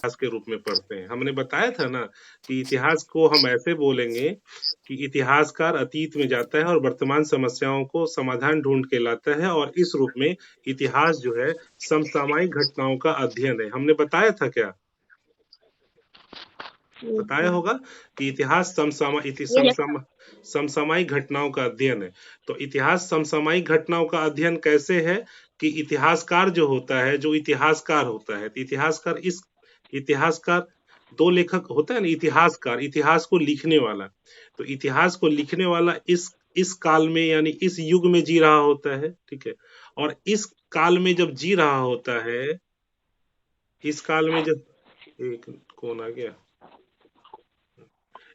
इतिहास के रूप में पढ़ते हैं। हमने बताया था ना कि इतिहास को हम ऐसे बोलेंगे कि इतिहासकार अतीत में जाता है और वर्तमान समस्याओं को समाधान ढूंढ के लाता है, और इस रूप में इतिहास जो है समसामयिक घटनाओं का अध्ययन है। हमने बताया था क्या? बताया होगा कि इतिहास यस समसामयिक घटनाओं का अध्ययन है। तो इतिहास समसामयिक घटनाओं का अध्ययन कैसे है कि इतिहासकार जो होता है, जो इतिहासकार होता है, तो इतिहासकार दो लेखक होता है ना, इतिहासकार इतिहास को लिखने वाला। तो इतिहास को लिखने वाला इस काल में यानी इस युग में जी रहा होता है, ठीक है। और इस काल में जब जी रहा होता है, इस काल में जब एक कौन आ गया,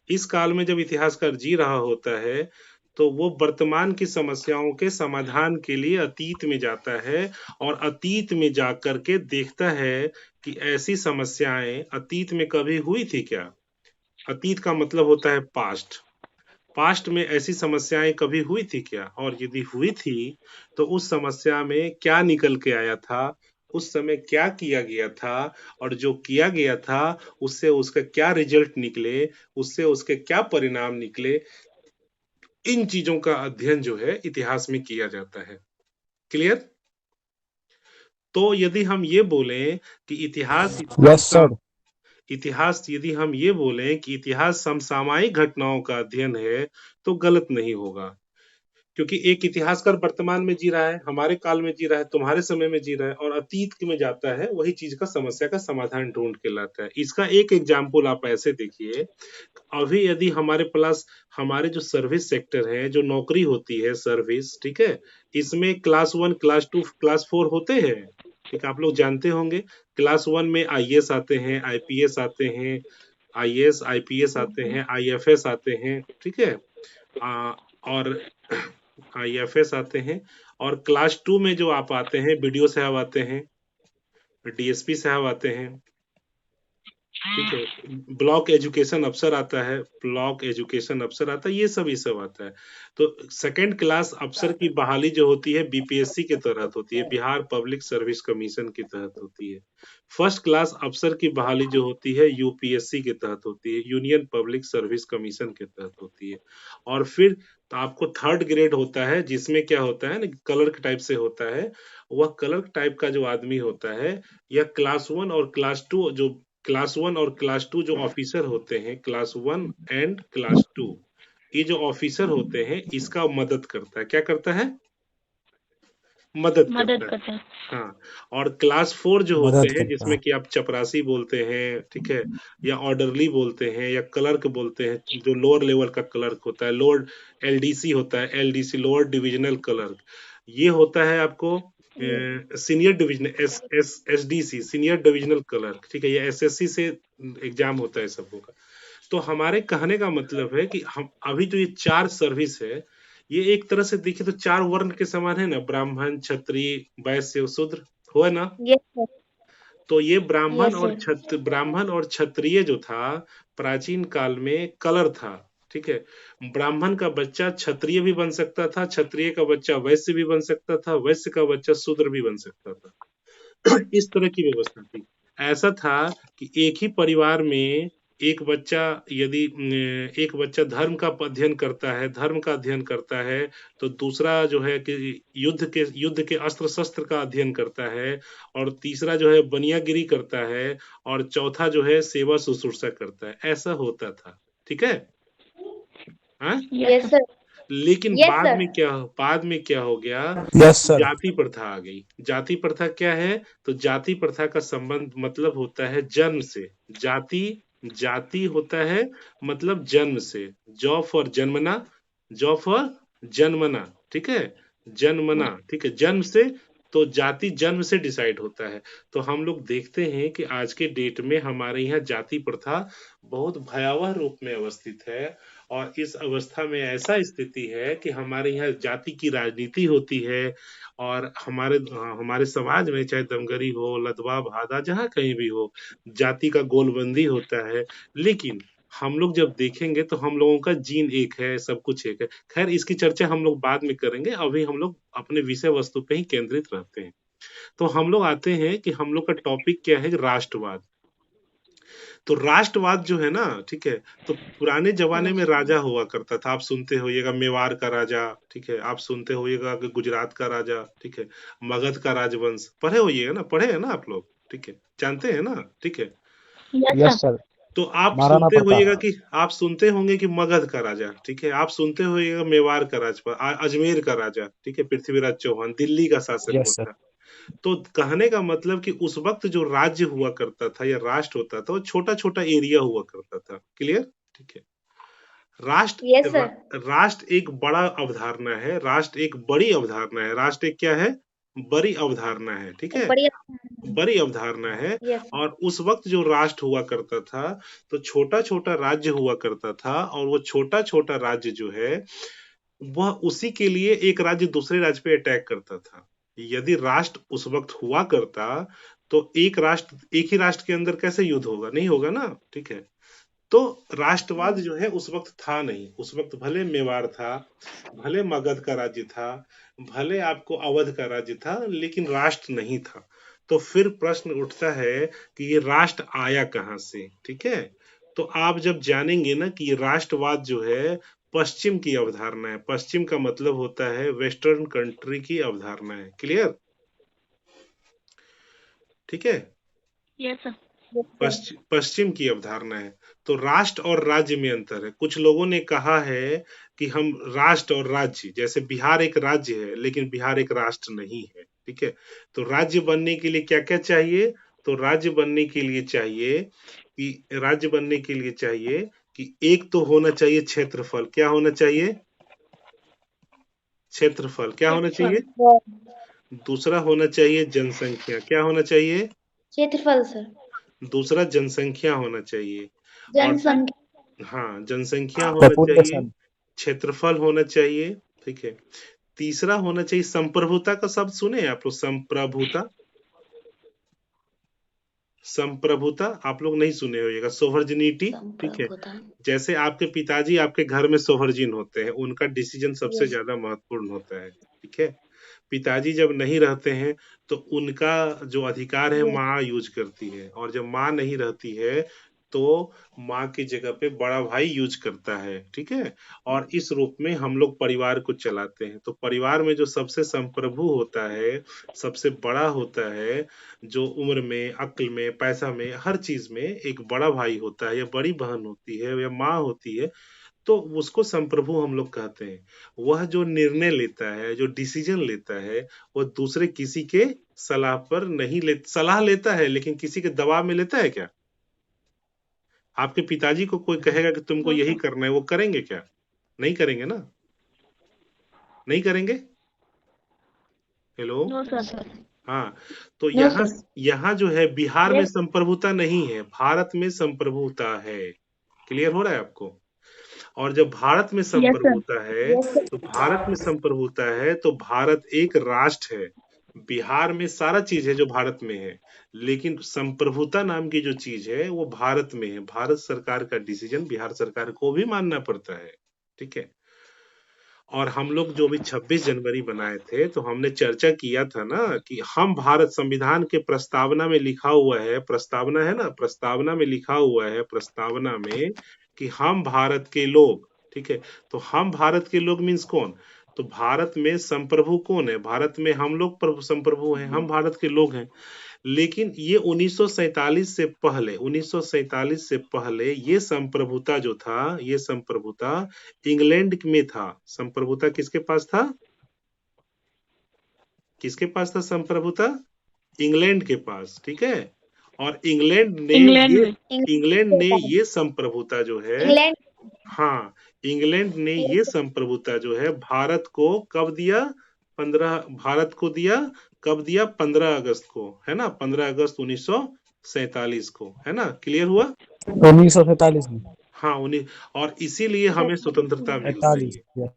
इस काल में जब इतिहासकार जी रहा होता है, तो वो वर्तमान की समस्याओं के समाधान के लिए अतीत में जाता है, और अतीत में जाकर के देखता है कि ऐसी समस्याएं अतीत में कभी हुई थी क्या। अतीत का मतलब होता है पास्ट। पास्ट में ऐसी समस्याएं कभी हुई थी क्या, और यदि हुई थी तो उस समस्या में क्या निकल के आया था, उस समय क्या किया गया था, और जो किया गया था उससे उसका क्या रिजल्ट निकले, उससे उसके क्या परिणाम निकले। इन चीजों का अध्ययन जो है इतिहास में किया जाता है। क्लियर? तो यदि हम ये बोलें कि यस सर। इतिहास यदि हम ये बोलें कि इतिहास समसामयिक घटनाओं का अध्ययन है, तो गलत नहीं होगा। क्योंकि एक इतिहासकार वर्तमान में जी रहा है, हमारे काल में जी रहा है, तुम्हारे समय में जी रहा है, और अतीत में जाता है, वही चीज का समस्या का समाधान ढूंढ के लाता है। इसका एक एग्जाम्पल आप ऐसे देखिए, अभी यदि हमारे पास हमारे जो सर्विस सेक्टर है, जो नौकरी होती है सर्विस, ठीक है, इसमें क्लास 1 क्लास 2 क्लास 4 होते हैं, ठीक है, आप लोग जानते होंगे। क्लास 1 में आईएएस आते हैं, आईपीएस आते हैं, आईएएस आईपीएस आते हैं, आईएफएस आते हैं, ठीक है। और आईएफएस आते हैं। और क्लास 2 में जो आप आते हैं, बीडीओ साहब आते हैं, डीएसपी साहब आते हैं, ठीक है, ब्लॉक एजुकेशन अफसर आता है, ब्लॉक एजुकेशन अफसर आता है, ये सब आता है। तो सेकंड क्लास अफसर की बहाली जो होती है बीपीएससी के तहत होती है, बिहार पब्लिक सर्विस कमीशन के तहत होती है। फर्स्ट क्लास अफसर की बहाली जो होती है यूपीएससी के तहत होती है, यूनियन पब्लिक सर्विस कमीशन के तहत होती है। और फिर तो आपको थर्ड ग्रेड होता है, जिसमें क्या होता है ना, क्लर्क टाइप से होता है। वह क्लर्क टाइप का जो आदमी होता है, या क्लास 1 और क्लास 2 जो क्लास 1 और क्लास 2 जो ऑफिसर होते हैं, क्लास 1 एंड क्लास 2, ये जो ऑफिसर होते हैं, इसका मदद करता है। क्या करता है? मदद मदद करता है। करता है। हाँ। और क्लास 4 जो होते मदद हैं, करता जिसमें है। कि आप चपरासी बोलते हैं, ठीक है, या ऑर्डरली बोलते हैं, या क्लर्क बोलते हैं, जो लोअर लेवल का क्लर्क होता है, लोअर एलडीसी होता है, एलडीसी लोअर डिविजनल क्लर्क। ये होता है आपको senior division SDC senior divisional clerk, ठीक है, ये एसएससी से एग्जाम होता है सबों का। तो हमारे कहने का मतलब है कि हम अभी जो ये 4 सर्विस है, ये एक तरह से देखें तो 4 वर्ण के समान है ना, ब्राह्मण, क्षत्रिय, वैश्य, शूद्र, हुआ ना। Yes sir. तो ये यस सर। ब्राह्मण और क्षत्रिय जो था, प्राचीन काल में कलर था, ठीक है। ब्राह्मण का बच्चा क्षत्रिय भी बन सकता था, क्षत्रिय का बच्चा वैश्य भी बन सकता था, वैश्य का बच्चा शूद्र भी बन सकता था। इस तरह की व्यवस्था थी। ऐसा था कि एक ही परिवार में एक बच्चा यदि एक बच्चा धर्म का अध्ययन करता है, तो दूसरा जो है कि युद्ध के अस्त्र शस्त्र का अध्ययन करता है, और तीसरा जो है बनियागिरी करता है, और चौथा जो है सेवा शुश्रूषा करता है। ऐसा होता था, ठीक है। हाँ? Yes sir. लेकिन यस सर। बाद में क्या हो गया, यस सर। जाति प्रथा आ गई। जाति प्रथा क्या है? तो जाति प्रथा का संबंध मतलब होता है जन्म से। जाति जाति होता है मतलब जन्म से। जॉ फॉर जन्मना, जॉ फॉर जन्मना, ठीक है, जन्मना, ठीक है, जन्म से। तो जाति जन्म से डिसाइड होता है। तो हम लोग देखते हैं कि आज के डेट में हमारे यहाँ जाति प्रथा बहुत भयावह रूप में अवस्थित है। और इस अवस्था में ऐसा स्थिति है कि हमारे यहाँ जाति की राजनीति होती है, और हमारे समाज में चाहे दमगरी हो, लदवा भादा, जहाँ कहीं भी हो, जाति का गोलबंदी होता है। लेकिन हम लोग जब देखेंगे तो हम लोगों का जीन एक है, सब कुछ एक है। खैर, इसकी चर्चा हम लोग बाद में करेंगे, अभी हम लोग अपने विषय वस्तु पे ही केंद्रित रहते हैं। तो हम लोग आते हैं कि हम लोग का टॉपिक क्या है, राष्ट्रवाद। तो राष्ट्रवाद जो है ना, ठीक है, तो पुराने जमाने में राजा हुआ करता था, आप सुनते होइएगा मेवाड़ का राजा, ठीक है, आप सुनते होइएगा कि गुजरात का राजा, ठीक है, मगध का राजवंश, पढ़े होइएगा ना, पढ़े हैं ना आप लोग, ठीक है, जानते हैं ना, ठीक है। Yes sir. तो आप महाराणा सुनते होइएगा प्रताप। कि आप सुनते होंगे कि मगध का राजा, ठीक है, आप सुनते होइएगा मेवाड़ का अजमेर का राजा, ठीक है, पृथ्वीराज चौहान दिल्ली का शासक यस सर। होता। तो कहने का मतलब कि उस वक्त जो राज्य हुआ करता था या राष्ट्र होता था, वो छोटा छोटा एरिया हुआ करता था। क्लियर? ठीक है। यस राष्ट्र सर। राष्ट्र एक बड़ा अवधारणा है, राष्ट्र एक बड़ी अवधारणा है, राष्ट्र एक क्या है, बड़ी अवधारणा है, ठीक एक है, बढ़िया। बड़ी अवधारणा है। यस। और उस वक्त जो राष्ट्र हुआ करता था, तो छोटा छोटा राज्य हुआ करता था, और वो छोटा छोटा राज्य जो है, वह उसी के लिए एक राज्य दूसरे राज्य पे अटैक करता था। यदि राष्ट्र उस वक्त हुआ करता, तो एक ही राष्ट्र के अंदर कैसे युद्ध होगा, नहीं होगा ना, ठीक है। तो राष्ट्रवाद जो है उस वक्त था नहीं, उस वक्त भले मेवाड़ था, भले मगध का राज्य था, भले आपको अवध का राज्य था, लेकिन राष्ट्र नहीं था। तो फिर प्रश्न उठता है कि ये राष्ट्र आया कहाँ से, ठीक है। तो आप जब जानेंगे ना कि ये राष्ट्रवाद जो है पश्चिम की अवधारणा है, पश्चिम का मतलब होता है वेस्टर्न कंट्री की अवधारणा है। क्लियर? ठीक है। Yes sir. पश्चिम की अवधारणा है। तो राष्ट्र और राज्य में अंतर है। कुछ लोगों ने कहा है कि हम राष्ट्र और राज्य, जैसे बिहार एक राज्य है लेकिन बिहार एक राष्ट्र नहीं है, ठीक है। तो राज्य बनने के लिए क्या क्या चाहिए, तो राज्य बनने के लिए चाहिए कि एक तो होना चाहिए क्षेत्रफल। क्या होना चाहिए? क्षेत्रफल। क्या होना चाहिए? दूसरा होना चाहिए जनसंख्या। क्या होना चाहिए? क्षेत्रफल सर। दूसरा जनसंख्या होना चाहिए। और जनसंख्या। हाँ, जनसंख्या होना चाहिए, पॉपुलेशन। क्षेत्रफल होना चाहिए, ठीक है। तीसरा होना चाहिए संप्रभुता का शब्द सुने हैं आप लोग? संप्रभुता, संप्रभुता आप लोग नहीं सुने होइएगा। सोवर्जिनिटी, ठीक है। संप्रभुता। जैसे आपके पिताजी आपके घर में सोवर्जिन होते हैं, उनका डिसीजन सबसे ज्यादा महत्वपूर्ण होता है, ठीक है। पिताजी जब नहीं रहते हैं तो उनका जो अधिकार है यस। माँ यूज करती है, और जब माँ नहीं रहती है तो माँ की जगह पे बड़ा भाई यूज करता है, ठीक है। और इस रूप में हम लोग परिवार को चलाते हैं। तो परिवार में जो सबसे संप्रभु होता है, सबसे बड़ा होता है, जो उम्र में, अक्ल में, पैसा में, हर चीज में एक बड़ा भाई होता है या बड़ी बहन होती है या माँ होती है, तो उसको संप्रभु हम लोग कहते हैं। वह जो निर्णय लेता है, जो डिसीजन लेता है, वो दूसरे किसी के सलाह पर नहीं ले, सलाह लेता है लेकिन किसी के दबाव में लेता है क्या? आपके पिताजी को कोई कहेगा कि तुमको यही करना है, वो करेंगे क्या? नहीं करेंगे ना, नहीं करेंगे। हेलो। No sir. हाँ, तो नो यहाँ सर। यहाँ जो है बिहार में यस। संप्रभुता नहीं है, भारत में संप्रभुता है। क्लियर हो रहा है आपको? और जब भारत में यस सर। संप्रभुता है, तो भारत में संप्रभुता है तो भारत एक राष्ट्र है। बिहार में सारा चीज है जो भारत में है, लेकिन संप्रभुता नाम की जो चीज है वो भारत में है। भारत सरकार का डिसीजन बिहार सरकार को भी मानना पड़ता है, ठीक है। और हम लोग जो भी 26 जनवरी बनाए थे, तो हमने चर्चा किया था ना कि हम भारत संविधान के प्रस्तावना में लिखा हुआ है, प्रस्तावना है ना, प्रस्तावना में लिखा हुआ है, प्रस्तावना में कि हम भारत के लोग, ठीक है। तो हम भारत के लोग मीन्स कौन? तो भारत में संप्रभु कौन है? भारत में हम लोग संप्रभु हैं, हम भारत के लोग हैं। लेकिन ये 1947 से पहले ये संप्रभुता जो था, ये संप्रभुता इंग्लैंड में था। संप्रभुता किसके पास था? किसके पास था संप्रभुता? इंग्लैंड के पास, ठीक है। और इंग्लैंड में। इंग्लैंड ने ये संप्रभुता जो है, इंग्लैंड। हाँ, इंग्लैंड ने ये संप्रभुता जो है भारत को कब दिया? 15 भारत को दिया, कब दिया? 15 अगस्त को, है ना, 15 अगस्त 1947 को, है ना। क्लियर हुआ? 1947 में। हाँ, उन्हीं, और इसीलिए हमें स्वतंत्रता मिल रही 48। है।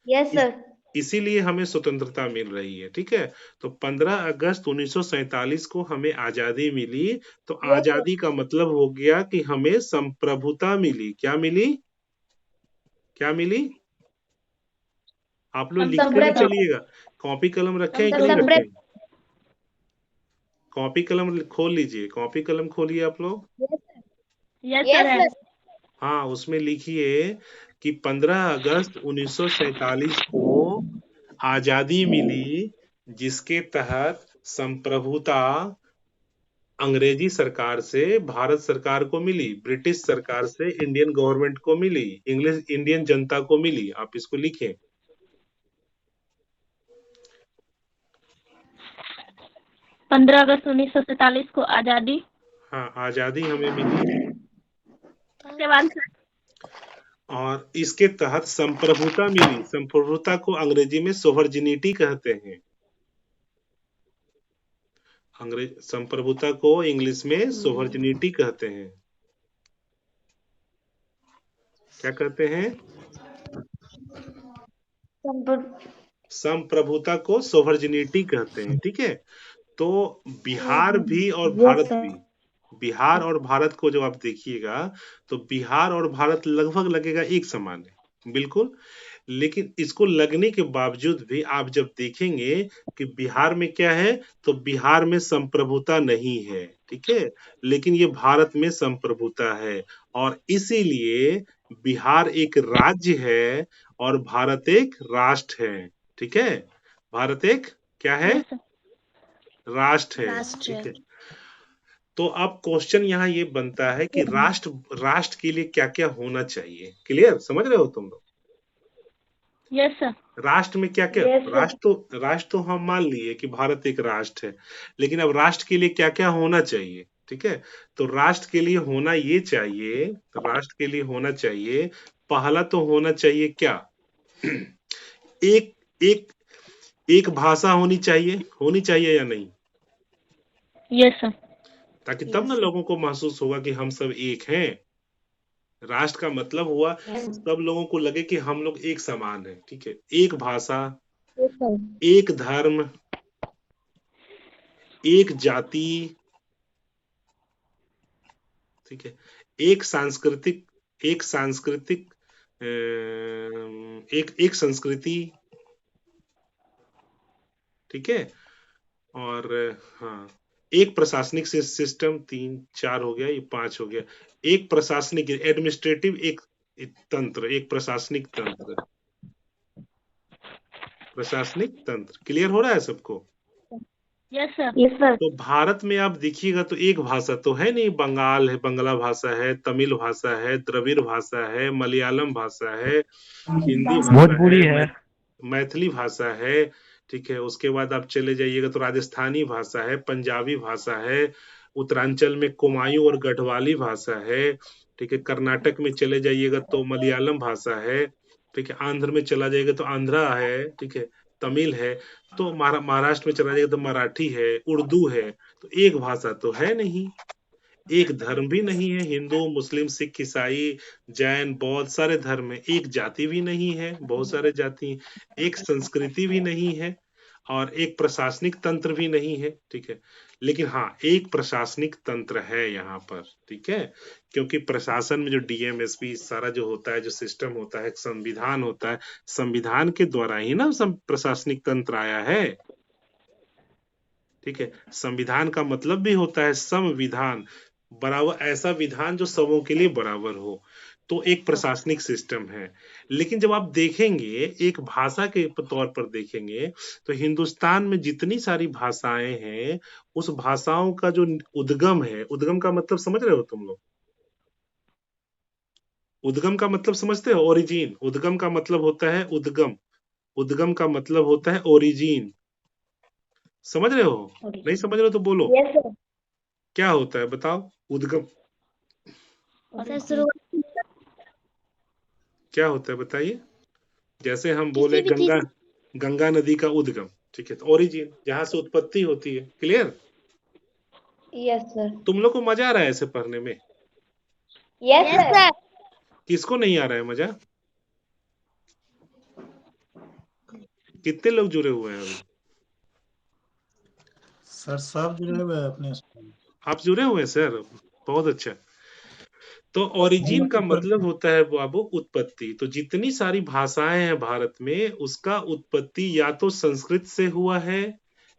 यस इस सर। इसीलिए हमें स्वतंत्रता मिल रही है, ठीक है। तो 15 अगस्त 1947 को हमें आजादी मिली। तो यस सर। आजादी का मतलब हो गया कि हमें संप्रभुता मिली। क्या मिली? क्या मिली? आप लोग लिखते भी संप्रभु। चलिएगा। कॉपी कलम रखे हैं कि नहीं रखे संप्रभु। हैं? कॉपी कलम खोल लीजिए, कॉपी कलम खोलिए आप लोग। Yes sir. Yes Yes, sir. sir. हाँ, उसमें लिखिए कि 15 अगस्त 1947 को आजादी मिली, जिसके तहत संप्रभुता अंग्रेजी सरकार से भारत सरकार को मिली, ब्रिटिश सरकार से इंडियन गवर्नमेंट को मिली, इंग्लिश इंडियन जनता को मिली। आप इसको लिखें। 15 अगस्त 1947 को आजादी। हाँ, आजादी हमें मिली उसके बाद सर और इसके तहत संप्रभुता मिली। संप्रभुता को अंग्रेजी में सोवर्जिनिटी कहते हैं। अंग्रेज संप्रभुता को इंग्लिश में सोवर्जिनिटी कहते हैं। क्या कहते हैं? संप्रभुता को सोवर्जिनिटी कहते हैं। ठीक है, तो बिहार भी और भारत भी, बिहार और भारत को जब आप देखिएगा तो बिहार और भारत लगभग लगेगा एक समान है, बिल्कुल। लेकिन इसको लगने के बावजूद भी आप जब देखेंगे कि बिहार में क्या है, तो बिहार में संप्रभुता नहीं है। ठीक है, लेकिन ये भारत में संप्रभुता है और इसीलिए बिहार एक राज्य है और भारत एक राष्ट्र है। ठीक है, भारत एक क्या है? Yes sir. राष्ट्र है। राष्ट्र ठीक है, तो अब क्वेश्चन यहाँ ये बनता है कि राष्ट्र के लिए क्या क्या होना चाहिए। क्लियर समझ रहे हो तुम लोग? Yes sir. राष्ट्र में क्या क्या Yes, sir. राष्ट्र तो हम मान लिए कि भारत एक राष्ट्र है, लेकिन अब राष्ट्र के लिए क्या क्या होना चाहिए। ठीक है, तो राष्ट्र के लिए होना ये चाहिए, राष्ट्र के लिए होना चाहिए, पहला तो होना चाहिए क्या, एक एक एक भाषा होनी चाहिए या नहीं? Yes sir. ताकि तब ना लोगों को महसूस होगा कि हम सब एक हैं। राष्ट्र का मतलब हुआ सब लोगों को लगे कि हम लोग एक समान हैं। ठीक है, एक भाषा, एक धर्म, एक जाति, ठीक है, एक सांस्कृतिक एक संस्कृति। ठीक है, और हाँ, एक प्रशासनिक सिस्टम, 3 4 हो गया, ये 5 हो गया। एक प्रशासनिक एडमिनिस्ट्रेटिव एक तंत्र, एक प्रशासनिक तंत्र, प्रशासनिक तंत्र। क्लियर हो रहा है सबको? Yes sir. Yes sir. तो भारत में आप देखिएगा तो एक भाषा तो है नहीं, बंगाल है, बंगला भाषा है, तमिल भाषा है, द्रविड़ भाषा है, मलयालम भाषा है, हिंदी भाषा भोजपुरी है, है। मैथिली भाषा है। ठीक है, उसके बाद आप चले जाइएगा तो राजस्थानी भाषा है, पंजाबी भाषा है, उत्तरांचल में कुमायूं और गढ़वाली भाषा है। ठीक है, कर्नाटक में चले जाइएगा तो मलयालम भाषा है। ठीक है, आंध्र में चला जाएगा तो आंध्रा है। ठीक है, तमिल है। तो महाराष्ट्र में चला जाएगा तो मराठी है, उर्दू है। तो एक भाषा तो है नहीं, एक धर्म भी नहीं है, हिंदू मुस्लिम सिख ईसाई जैन बौद्ध सारे धर्म है। एक जाति भी नहीं है, बहुत सारे जाति हैं। एक संस्कृति भी नहीं है और एक प्रशासनिक तंत्र भी नहीं है। ठीक है, लेकिन हाँ, एक प्रशासनिक तंत्र है यहाँ पर। ठीक है, क्योंकि प्रशासन में जो डीएमएसपी सारा जो होता है, जो सिस्टम होता है, संविधान होता है, संविधान के द्वारा ही ना प्रशासनिक तंत्र आया है। ठीक है, संविधान का मतलब भी होता है संविधान, बराबर, ऐसा विधान जो सबों के लिए बराबर हो। तो एक प्रशासनिक सिस्टम है। लेकिन जब आप देखेंगे एक भाषा के तौर पर देखेंगे तो हिंदुस्तान में जितनी सारी भाषाएं हैं, उस भाषाओं का जो उद्गम है, उद्गम का मतलब समझ रहे हो तुम लोग? उद्गम का मतलब समझते हो? ओरिजिन, उद्गम का मतलब होता है उद्गम, उद्गम का मतलब होता है ओरिजिन। समझ रहे हो? नहीं समझ रहे हो तो बोलो। Yes sir. क्या होता है बताओ? उद्गम क्या होता है बताइए? जैसे हम बोले किसी भी चीज गंगा नदी का उद्गम। ठीक है, तो ओरिजिन, जहां से उत्पत्ति होती है। क्लियर? Yes sir. तुम लोग को मजा आ रहा है ऐसे पढ़ने में? Yes Yes, sir. sir. किसको नहीं आ रहा है मजा? कितने लोग जुड़े हुए हैं अभी? सर सब जुड़े हुए हैं अपने स्कूल। आप जुड़े हुए हैं सर, बहुत अच्छा। तो ओरिजिन का मतलब होता है बाबू उत्पत्ति। तो जितनी सारी भाषाएं हैं भारत में, उसका उत्पत्ति या तो संस्कृत से हुआ है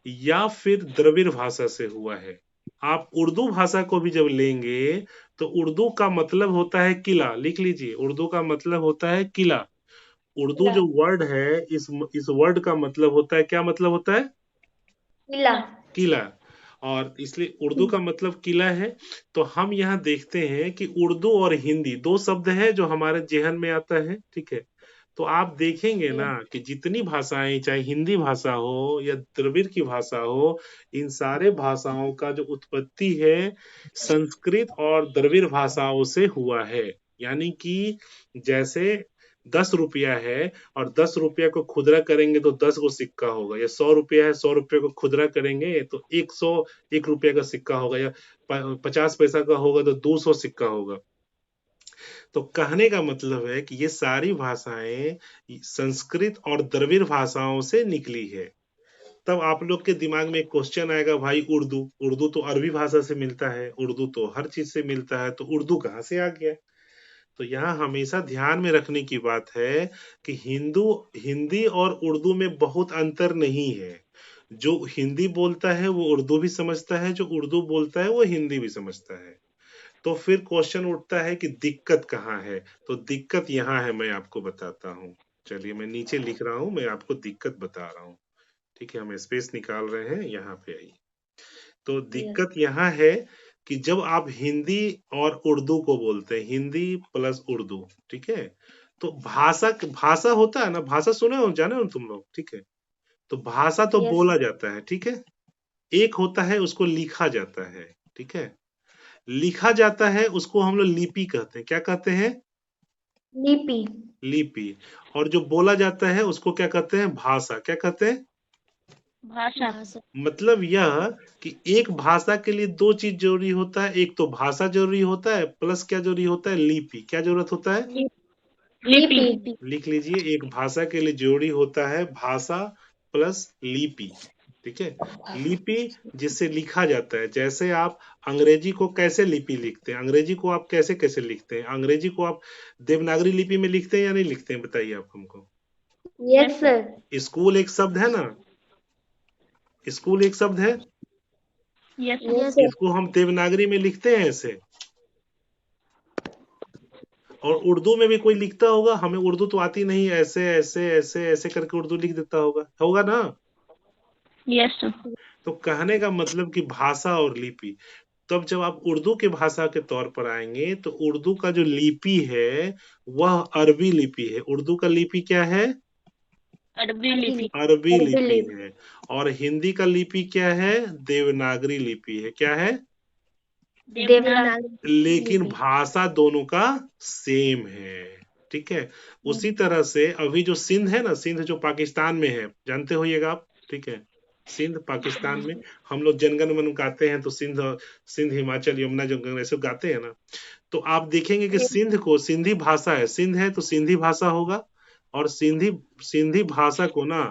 या फिर द्रविड़ भाषा से हुआ है। आप उर्दू भाषा को भी जब लेंगे तो उर्दू का मतलब होता है किला, लिख लीजिए, उर्दू का मतलब होता है किला। उर्दू किला जो वर्ड है, इस वर्ड का मतलब होता है, क्या मतलब होता है? किला किला। और इसलिए उर्दू का मतलब किला है। तो हम यहाँ देखते हैं कि उर्दू और हिंदी दो शब्द है जो हमारे जेहन में आता है, ठीक है। तो आप देखेंगे ना कि जितनी भाषाएं, चाहे हिंदी भाषा हो या द्रविड़ की भाषा हो, इन सारे भाषाओं का जो उत्पत्ति है संस्कृत और द्रविड़ भाषाओं से हुआ है। यानी कि जैसे 10 रुपया है और 10 रुपया को खुदरा करेंगे तो 10 गो सिक्का होगा, या 100 रुपया है, 100 रुपये को खुदरा करेंगे तो 101 रुपया का सिक्का होगा, या 50 पैसा का होगा तो 200 सिक्का होगा। तो कहने का मतलब है कि ये सारी भाषाएं संस्कृत और द्रविड़ भाषाओं से निकली है। तब आप लोग के दिमाग में एक क्वेश्चन आएगा, भाई उर्दू, उर्दू तो अरबी भाषा से मिलता है, उर्दू तो हर चीज से मिलता है, तो उर्दू कहाँ से आ गया? तो यहाँ हमेशा ध्यान में रखने की बात है कि हिंदी और उर्दू में बहुत अंतर नहीं है। जो हिंदी बोलता है वो उर्दू भी समझता है, जो उर्दू बोलता है वो हिंदी भी समझता है। तो फिर क्वेश्चन उठता है कि दिक्कत कहाँ है? तो दिक्कत यहाँ है, मैं आपको बताता हूँ। चलिए मैं नीचे लिख रहा हूँ, मैं आपको दिक्कत बता रहा हूँ। ठीक है, हम स्पेस निकाल रहे हैं, यहाँ पे आइए। तो दिक्कत यहाँ है कि जब आप हिंदी और उर्दू को बोलते हैं, हिंदी प्लस उर्दू, ठीक है, तो भाषा भाषा होता है ना, भाषा सुने हो, जाने हो तुम लोग, ठीक है। तो भाषा तो यस बोला जाता है, ठीक है। एक होता है उसको लिखा जाता है, ठीक है। लिखा जाता है उसको हम लोग लिपि कहते हैं। क्या कहते हैं? लिपि लिपि। और जो बोला जाता है उसको क्या कहते हैं? भाषा। क्या कहते हैं? भाषा मतलब यह कि एक भाषा के लिए दो चीज जरूरी होता है, एक तो भाषा जरूरी होता है, प्लस क्या जरूरी होता है? लिपि। क्या जरूरत होता है? लिपि लिख लीजिए, एक भाषा के लिए जरूरी होता है भाषा प्लस लिपि, ठीक है। लिपि जिससे लिखा जाता है, जैसे आप अंग्रेजी को कैसे लिपि लिखते हैं, अंग्रेजी को आप कैसे कैसे लिखते हैं, अंग्रेजी को आप देवनागरी लिपि में लिखते हैं या नहीं लिखते हैं, बताइए आप हमको। यस सर स्कूल एक शब्द है ना, स्कूल एक शब्द है, यस सर इसको हम देवनागरी में लिखते हैं ऐसे। और उर्दू में भी कोई लिखता होगा, हमें उर्दू तो आती नहीं, ऐसे ऐसे ऐसे ऐसे करके उर्दू लिख देता होगा, होगा ना। यस सर तो कहने का मतलब कि भाषा और लिपि। तब जब आप उर्दू के भाषा के तौर पर आएंगे तो उर्दू का जो लिपि है वह अरबी लिपि है। उर्दू का लिपि क्या है? अरबी लिपि अरबी लिपि है। और हिंदी का लिपि क्या है? देवनागरी लिपि है। क्या है? देवनागरी लेकिन भाषा दोनों का सेम है, ठीक है। उसी तरह से अभी जो सिंध है ना, सिंध जो पाकिस्तान में है, जानते होइएगा आप, ठीक है। सिंध पाकिस्तान में, हम लोग जनगण मन गाते हैं तो सिंध, सिंध हिमाचल यमुना जंगल ऐसे गाते हैं ना। तो आप देखेंगे कि सिंध को सिंधी भाषा है, सिंध है तो सिंधी भाषा होगा। और सिंधी सिंधी भाषा को ना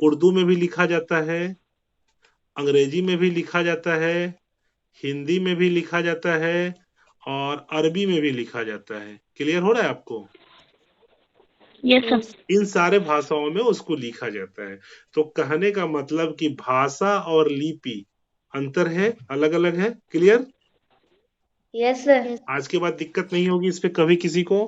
उर्दू में भी लिखा जाता है, अंग्रेजी में भी लिखा जाता है, हिंदी में भी लिखा जाता है, और अरबी में भी लिखा जाता है। क्लियर हो रहा है आपको? यस सर इन सारे भाषाओं में उसको लिखा जाता है। तो कहने का मतलब कि भाषा और लिपि अंतर है, अलग अलग है। क्लियर? यस सर आज के बाद दिक्कत नहीं होगी इस पे कभी किसी को?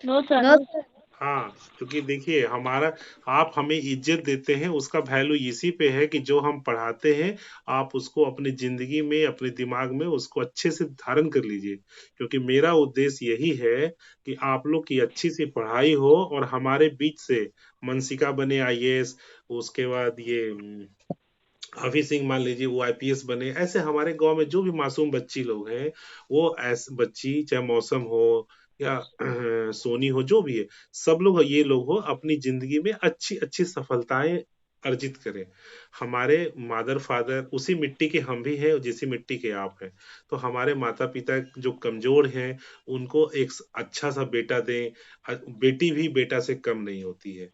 नो सर हाँ, क्योंकि देखिए हमारा, आप हमें इज्जत देते हैं, उसका वैल्यू इसी पे है कि जो हम पढ़ाते हैं आप उसको अपनी जिंदगी में, अपने दिमाग में उसको अच्छे से धारण कर लीजिए। क्योंकि मेरा उद्देश्य यही है कि आप लोग की अच्छी सी पढ़ाई हो और हमारे बीच से मनसिका बने आईएएस, उसके बाद ये अभी सिंह मान लीजिए वो आईपीएस बने। ऐसे हमारे गांव में जो भी मासूम बच्ची लोग हैं, वो ऐसे बच्ची, चाहे मौसम हो या सोनी हो, जो भी है, सब लोग ये लोग हो अपनी जिंदगी में अच्छी अच्छी सफलताएं अर्जित करें। हमारे मादर फादर उसी मिट्टी के हम भी हैं जिसी मिट्टी के आप हैं। तो हमारे माता पिता जो कमजोर हैं उनको एक अच्छा सा बेटा दें। बेटी भी बेटा से कम नहीं होती है।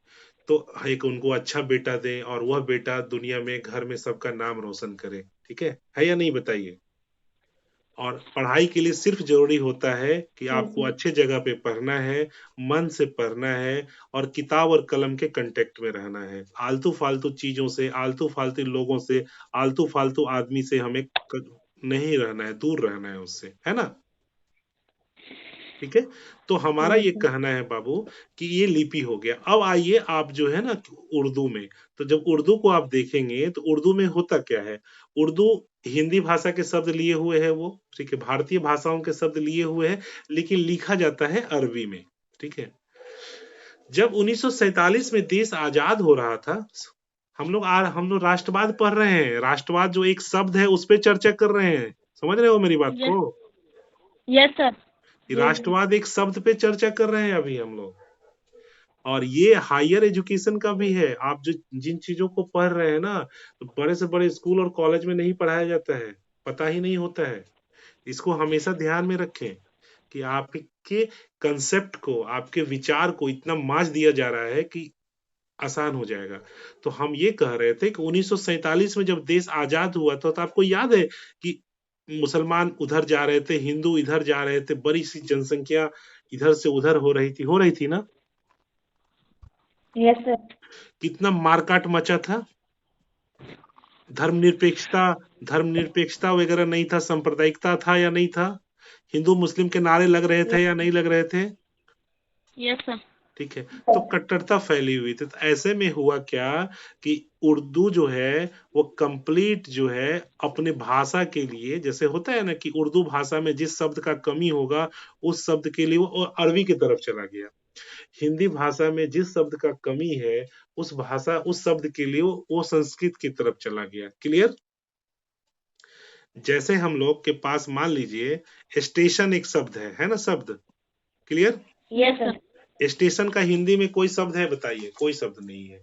तो एक उनको अच्छा बेटा दें और वह बेटा दुनिया में घर में सबका नाम रोशन करे। ठीक है या नहीं, बताइए। और पढ़ाई के लिए सिर्फ जरूरी होता है कि आपको अच्छे जगह पे पढ़ना है, मन से पढ़ना है, और किताब और कलम के कांटेक्ट में रहना है। आलतू फालतू चीजों से, आलतू फालतू लोगों से, आलतू फालतू आदमी से हमें नहीं रहना है, दूर रहना है उससे, है ना? ठीक है, तो हमारा ये कहना है बाबू कि ये लिपि हो गया। अब आइए आप जो है ना उर्दू में, तो जब उर्दू को आप देखेंगे तो उर्दू में होता क्या है? उर्दू हिंदी भाषा के शब्द लिए हुए है वो, ठीक है, भारतीय भाषाओं के शब्द लिए हुए है, लेकिन लिखा जाता है अरबी में, ठीक है। जब 1947 में देश आजाद हो रहा था, हम लोग राष्ट्रवाद पढ़ रहे हैं, राष्ट्रवाद जो एक शब्द है उस पर चर्चा कर रहे हैं, समझ रहे हो मेरी बात यस को? यस सर ये राष्ट्रवाद एक शब्द पे चर्चा कर रहे हैं अभी हम लोग, और ये हायर एजुकेशन का भी है। आप जो जिन चीजों को पढ़ रहे हैं ना, तो बड़े से बड़े स्कूल और कॉलेज में नहीं पढ़ाया जाता है, पता ही नहीं होता है। इसको हमेशा ध्यान में रखें कि आपके कंसेप्ट को, आपके विचार को इतना माज दिया जा रहा है कि आसान हो जाएगा। तो हम ये कह रहे थे कि 1947 में जब देश आजाद हुआ था, तो आपको याद है कि मुसलमान उधर जा रहे थे, हिंदू इधर जा रहे थे, बड़ी सी जनसंख्या इधर से उधर हो रही थी ना? यस सर कितना मारकाट मचा था, धर्मनिरपेक्षता धर्मनिरपेक्षता वगैरह नहीं था, सांप्रदायिकता था या नहीं था, हिंदू मुस्लिम के नारे लग रहे थे या नहीं लग रहे थे, यस सर ठीक है। तो कट्टरता फैली हुई थी। तो ऐसे में हुआ क्या कि उर्दू जो है वो कंप्लीट जो है अपने भाषा के लिए, जैसे होता है ना कि उर्दू भाषा में जिस शब्द का कमी होगा उस शब्द के लिए वो अरबी की तरफ चला गया, हिंदी भाषा में जिस शब्द का कमी है उस शब्द के लिए वो संस्कृत की तरफ चला गया। क्लियर? जैसे हम लोग के पास मान लीजिए स्टेशन एक शब्द है ना शब्द? क्लियर? यस सर स्टेशन का हिंदी में कोई शब्द है बताइए? कोई शब्द नहीं है।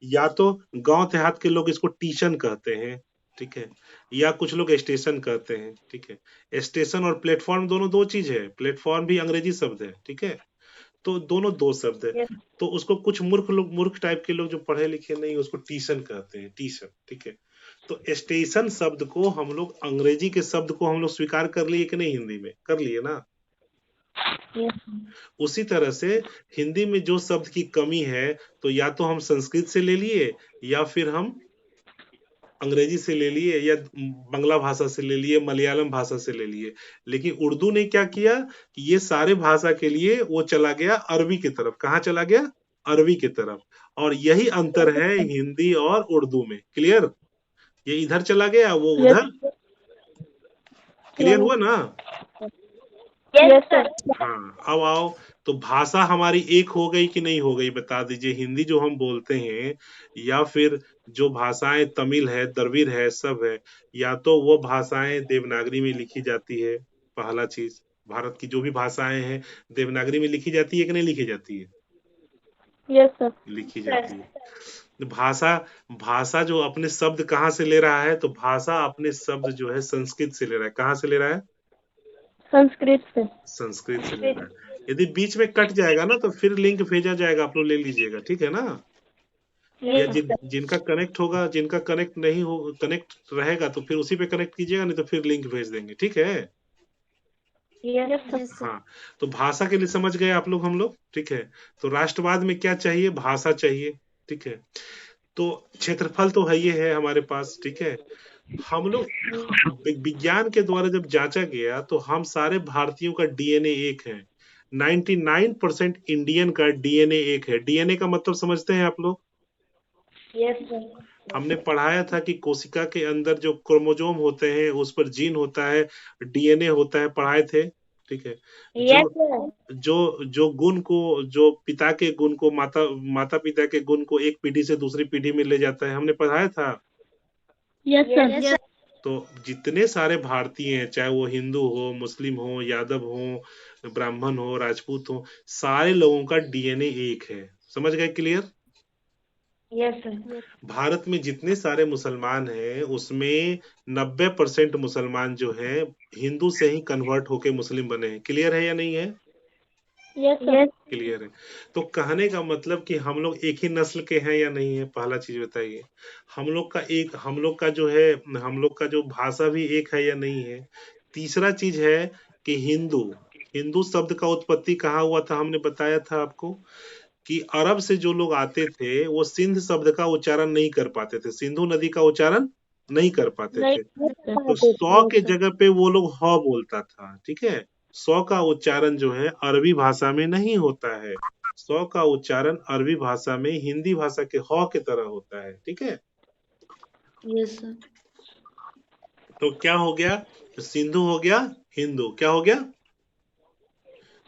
या तो गांव देहात के लोग इसको टीशन कहते हैं, ठीक है, या कुछ लोग स्टेशन कहते हैं, ठीक है। स्टेशन और प्लेटफॉर्म दोनों दो चीज है, प्लेटफॉर्म भी अंग्रेजी शब्द है, ठीक है, तो दोनों दो शब्द है। यस तो उसको कुछ मूर्ख टाइप के लोग जो पढ़े लिखे नहीं उसको टीशन कहते हैं, टीशन, ठीक है। तो स्टेशन शब्द को हम लोग, अंग्रेजी के शब्द को हम लोग स्वीकार कर लिए कि नहीं? हिंदी में कर लिए ना? यस उसी तरह से हिंदी में जो शब्द की कमी है तो या तो हम संस्कृत से ले लिए, या फिर हम अंग्रेजी से ले लिए, या बांग्ला भाषा से ले लिए, मलयालम भाषा से ले लिए। लेकिन उर्दू ने क्या किया कि ये सारे भाषा के लिए वो चला गया अरबी की तरफ। कहाँ चला गया? अरबी की तरफ। और यही अंतर है हिंदी और उर्दू में। क्लियर? ये इधर चला गया, वो उधर। क्लियर हुआ ना? यस सर हाँ, अब आओ, तो भाषा हमारी एक हो गई कि नहीं हो गई बता दीजिए। हिंदी जो हम बोलते हैं, या फिर जो भाषाएं तमिल है, द्रविड़ है, सब है, या तो वो भाषाएं देवनागरी में लिखी जाती है। पहला चीज, भारत की जो भी भाषाएं हैं देवनागरी में लिखी जाती है कि नहीं लिखी जाती है? यस सर लिखी जाती है। तो भाषा भाषा जो अपने शब्द कहाँ से ले रहा है? तो भाषा अपने शब्द जो है संस्कृत से ले रहा है। कहाँ से ले रहा है? संस्कृत से संस्कृत से ले रहा है। यदि बीच में कट जाएगा ना तो फिर लिंक भेजा जाएगा, आप लोग ले लीजिएगा, ठीक है ना? या यस जिनका कनेक्ट होगा, जिनका कनेक्ट नहीं हो, कनेक्ट रहेगा तो फिर उसी पे कनेक्ट कीजिएगा, नहीं तो फिर लिंक भेज देंगे, ठीक है? यस सर हाँ, तो भाषा के लिए समझ गए आप लोग, हम लोग, ठीक है। तो राष्ट्रवाद में क्या चाहिए? भाषा चाहिए, ठीक है। तो क्षेत्रफल तो है ही है हमारे पास, ठीक है। हम लोग विज्ञान के द्वारा जब जांचा गया तो हम सारे भारतीयों का डीएनए एक है। 99% इंडियन का डीएनए एक है। डीएनए का मतलब समझते हैं आप लोग? यस सर हमने पढ़ाया था कि कोशिका के अंदर जो क्रोमोसोम होते हैं उस पर जीन होता है, डीएनए होता है, पढ़ाए थे, ठीक है। यस जो सर जो जो गुण को, जो पिता के गुण को, माता पिता के गुण को एक पीढ़ी से दूसरी पीढ़ी में ले जाता है, हमने पढ़ाया था। यस सर तो जितने सारे भारतीय हैं, चाहे वो हिंदू हो, मुस्लिम हो, यादव हो, ब्राह्मण हो, राजपूत हो, सारे लोगों का डीएनए एक है। समझ गए? क्लियर? यस सर भारत में जितने सारे मुसलमान हैं उसमें 90% मुसलमान जो हैं हिंदू से ही कन्वर्ट होके मुस्लिम बने हैं। क्लियर है या नहीं है? यस सर क्लियर है। तो कहने का मतलब कि हम लोग एक ही नस्ल के हैं या नहीं है? पहला चीज बताइए। हम लोग का जो है, हम लोग का जो भाषा भी एक है या नहीं है? तीसरा चीज है कि हिंदू हिंदू शब्द का उत्पत्ति कहाँ हुआ था? हमने बताया था आपको कि अरब से जो लोग आते थे वो सिंध शब्द का उच्चारण नहीं कर पाते थे। सिंधु नदी का उच्चारण नहीं कर पाते नहीं थे। कर तो पाते 100 थे। के जगह पे वो लोग ह बोलता था, ठीक है। 100 का उच्चारण जो है अरबी भाषा में नहीं होता है। 100 का उच्चारण अरबी भाषा में हिंदी भाषा के ह के तरह होता है, ठीक है। Yes sir. तो क्या हो गया, तो सिंधु हो गया हिंदू, क्या हो गया,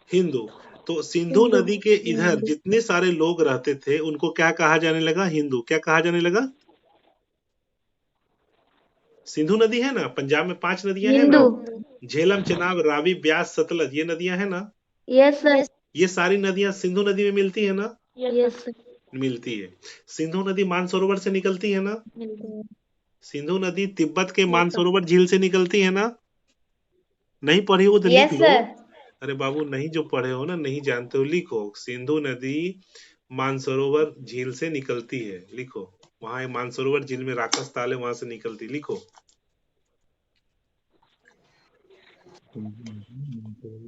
हिंदू। तो सिंधु हिंदू। नदी के इधर जितने सारे लोग रहते थे उनको क्या कहा जाने लगा, हिंदू। क्या कहा जाने लगा, सिंधु नदी है ना, पंजाब में 5 नदियां है ना, हिंदू। झेलम, चेनाब, रावी, ब्यास, सतलज, ये नदियां है ना। Yes sir. ये सारी नदियां सिंधु नदी में मिलती है ना, यस सर। मिलती है। सिंधु नदी मानसरोवर से निकलती है ना, मिलते हैं। सिंधु नदी तिब्बत के यस सर। मानसरोवर झील से निकलती है ना। नहीं पढ़ी हो तो लिख यस लो। सर। अरे बाबू, नहीं जो पढ़े हो ना, नहीं जानते हो, लिखो। सिंधु नदी मानसरोवर झील से निकलती है, लिखो। वहां मानसरोवर झील में राकस ताल है, वहां से निकलती, लिखो।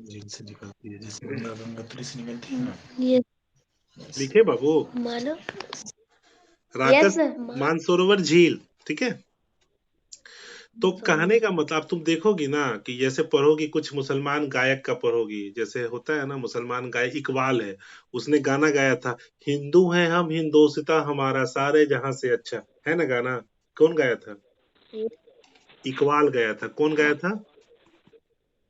झील से निकलती है, जैसे गंगा गंगोत्री से निकलती है ना। यस लिखे बाबू, मानो। राकस यस सर। मानसरोवर झील, ठीक है। तो कहने का मानो। मतलब अब तुम देखोगी ना कि जैसे पढ़ोगी, कुछ मुसलमान गायक का पढ़ोगी, जैसे होता है ना मुसलमान गायक, इकबाल है, उसने गाना गाया था, हिंदू हैं हम हिंदोसिता हमारा सारे जहां से अच्छा, है ना गाना। कौन गाया था, इकबाल गाया था। कौन गाया था,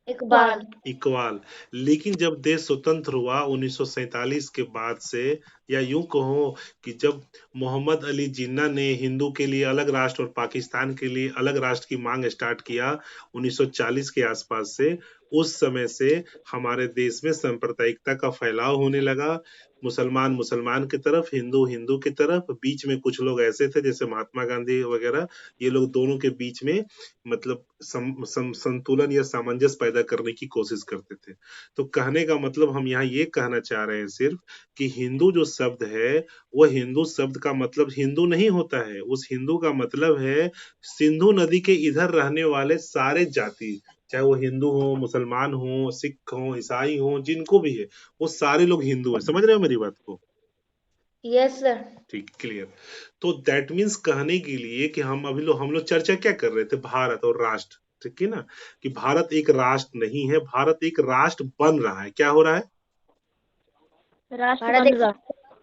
इकबाल। इकबाल। लेकिन जब देश स्वतंत्र हुआ 1947 के बाद से, या यूं कहो कि जब मोहम्मद अली जिन्ना ने हिंदू के लिए अलग राष्ट्र और पाकिस्तान के लिए अलग राष्ट्र की मांग स्टार्ट किया 1940 के आसपास से, उस समय से हमारे देश में सांप्रदायिकता का फैलाव होने लगा। मुसलमान मुसलमान की तरफ, हिंदू हिंदू की तरफ, बीच में कुछ लोग ऐसे थे जैसे महात्मा गांधी वगैरह, ये लोग दोनों के बीच में मतलब संतुलन या सामंजस्य पैदा करने की कोशिश करते थे। तो कहने का मतलब हम यहाँ ये कहना चाह रहे हैं सिर्फ कि हिंदू जो शब्द है, वो हिंदू शब्द का मतलब हिंदू नहीं होता है। उस हिंदू का मतलब है सिंधु नदी के इधर रहने वाले सारे जाति, चाहे वो हिंदू हो, मुसलमान हो, सिख हो, ईसाई हो, जिनको भी है, वो सारे लोग हिंदू हैं। समझ रहे हो मेरी बात को, यस सर। ठीक, क्लियर। तो दैट मीन्स कहने के लिए कि हम लोग चर्चा क्या कर रहे थे, भारत और राष्ट्र, ठीक है ना, कि भारत एक राष्ट्र नहीं है, भारत एक राष्ट्र बन रहा है। क्या हो रहा है, राष्ट्र बन रहा।